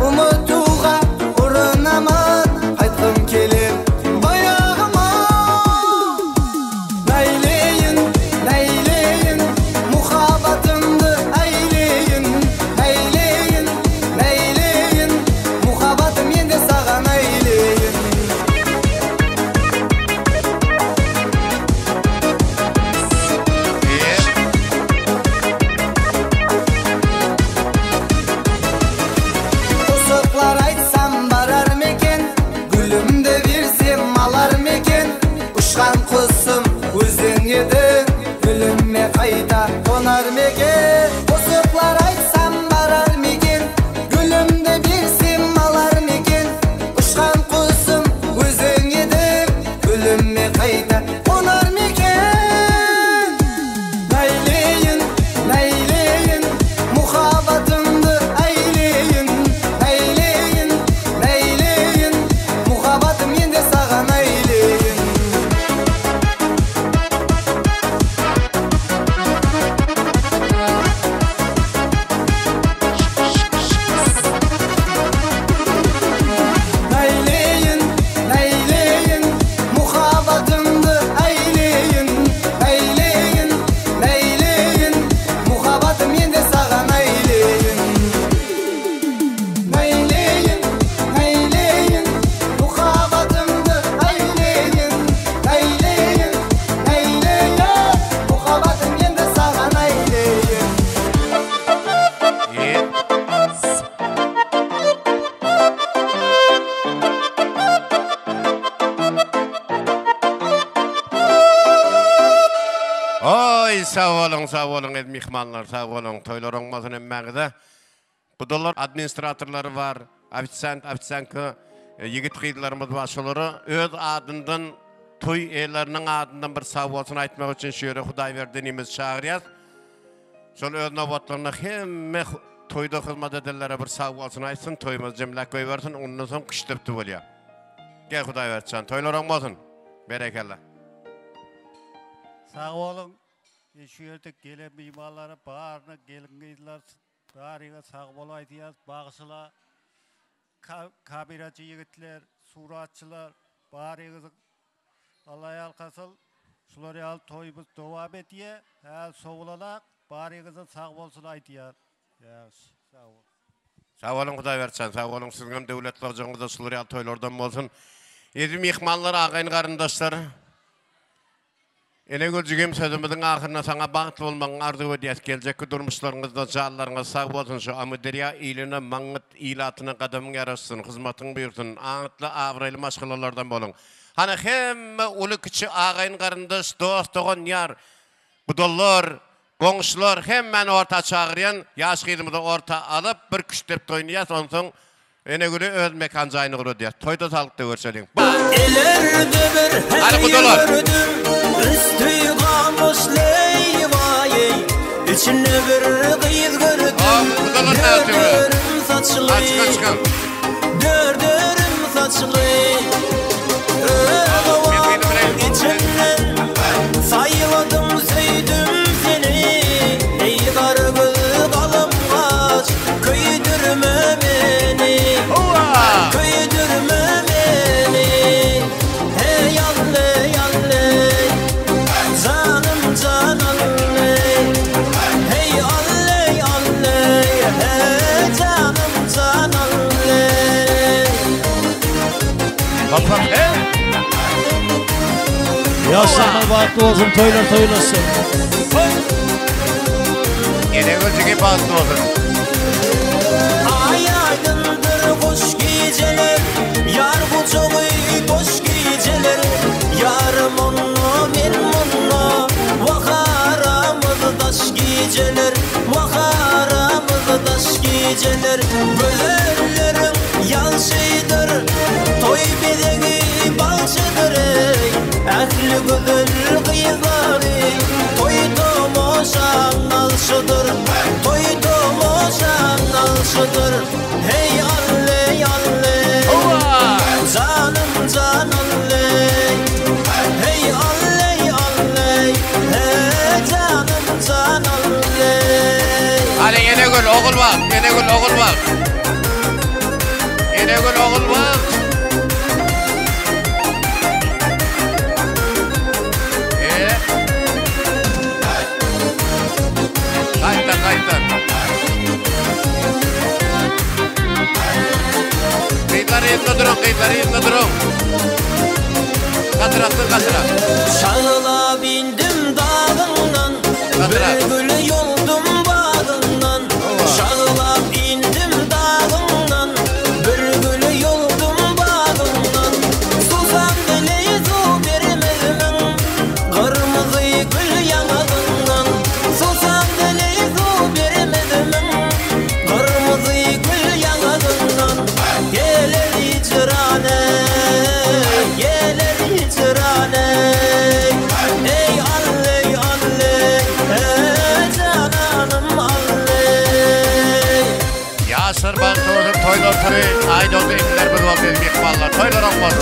Umutuğa urunaman Aytkım kelim bayağıma Nayleyin, nayleyin Muhabbatımdı ayleyin Nayleyin, nayleyin Muhabbatım yende sağa nayleyin Tosuklar aytsam barar meken Gülümde birsem alar meken Uşkan kuzum özün edi Gülümme kayta konar meken Tosuklar aytsam barar meken Gülümde birsem alar meken Uşkan kuzum özün edi Gülümme kayta konar meken Nayleyin, nayleyin Muhabbatımdı ayleyin Nayleyin, nayleyin Muhabbatım yende sağa nayleyin Nayleyin, nayleyin Muhabbatımdı ayleyin Nayleyin, nayleyin Muhabbatım yende sağa nayleyin Nayleyin, nayleyin Muhabbatımdı ayleyin Nayleyin, nayleyin Muhabbatım yende sağa nayleyin Oy sağ olun mihmanlar, sağ olun. Toylar olmasın emmağıda. Bu dolar administratorları var, ofisantkı, yigit kıydılarımız başları. Öz adından, toy eylerinin adından bir sağ olsun aytmak için şöyle Huday verdiğimiz çağırıyaz. Sol öz nöbetlerine hem toyda hizmet edenlere bir sağ olsun aytsın, toyumuz cemlek koy versin, ondan sonra kıştıptı oluyor. Gel Huday versin, toylar olmasın. Berekallah. Sağ olun. Şu yerde gelen mimarlara bağırına gelin giydiler. Bağırına sağ olaydılar. Bağışılar, kabiracı yigitler, suratçılar, bağırına Allah'a yalkasıl. Şular yal toyumuz devam ediyor. Soğulanak, bağırına sağ olsun aydılar. Sağ olun. Sağ olun Huday versin, sağ olun. Sizin devletler canınızda şular yal toylardan olsun. Edi mihmanlar, ağayın karındaşlar. Ene gülcügüm sözümüzün ahırına sana bağıtlı olmanın arzu ediyet gelecek durmuşlarınızda canlarınız sağ olsun şu Amuderiya iline mağıt ilatına kadamın yarasın, hizmetin buyursun, ağıtlı avraylı maşgılalardan bolun. Hani hem ulu küçü ağayın karındaş, dost doğun yar, budollar, gongşlar hemen orta çağırayan, yaş kıyılımızı orta alıp bir küçtep toynayas, onsun ene gülü öz mekancayını kuru diyet. Toyda sağlıkta görselin. Hadi budollar. Üstü kamış leyvayey İçine bir kıyız gördüm Dördürüm saçlı Dördürüm saçlı Öğvan içinden Sayladım söydüm seni Ey kargıl kalınmaz Köydürme beni Köydürme beni Hey yalle yalle Canım cananle Hey alle alle Hey canım cananle Bak Yaşlarına bağlı olsun, toylar toylasın. Yine gözüge bağlı olsun. Ay aydındır hoş geceler Yar bu çok iyi hoş geceler Yarım onu men onu Vakar geceler Gözəllərin yansıdır Toy bedeni balçıdır Əhli gözəl qıyıqları Toy tomoşan alşıdır Toy tomoşan alşıdır Hey alley alley Canım can alley Hey alley alley Hey canım can alley Hadi Yenegül oğul bak, Yenegül oğul bak. Yenegül oğul bak. Kaytan. Kayıtları yerine durun. Katıra. Şağla bindim dağından Bir gül yoldum bağından Şağla bindim dağından Bir gül yoldum bağından Susam dili su vermedim Kırmızı gül yanağından Susam dili su vermedim Kırmızı gül yanağından Gelir hicrane Gelir hicrane Ey alley alley Ey cananım alley Yasir Bahtlıoğlu'nun toylar tırı, ayda oldu imler bir vakit bir vallahi toylar olmadı.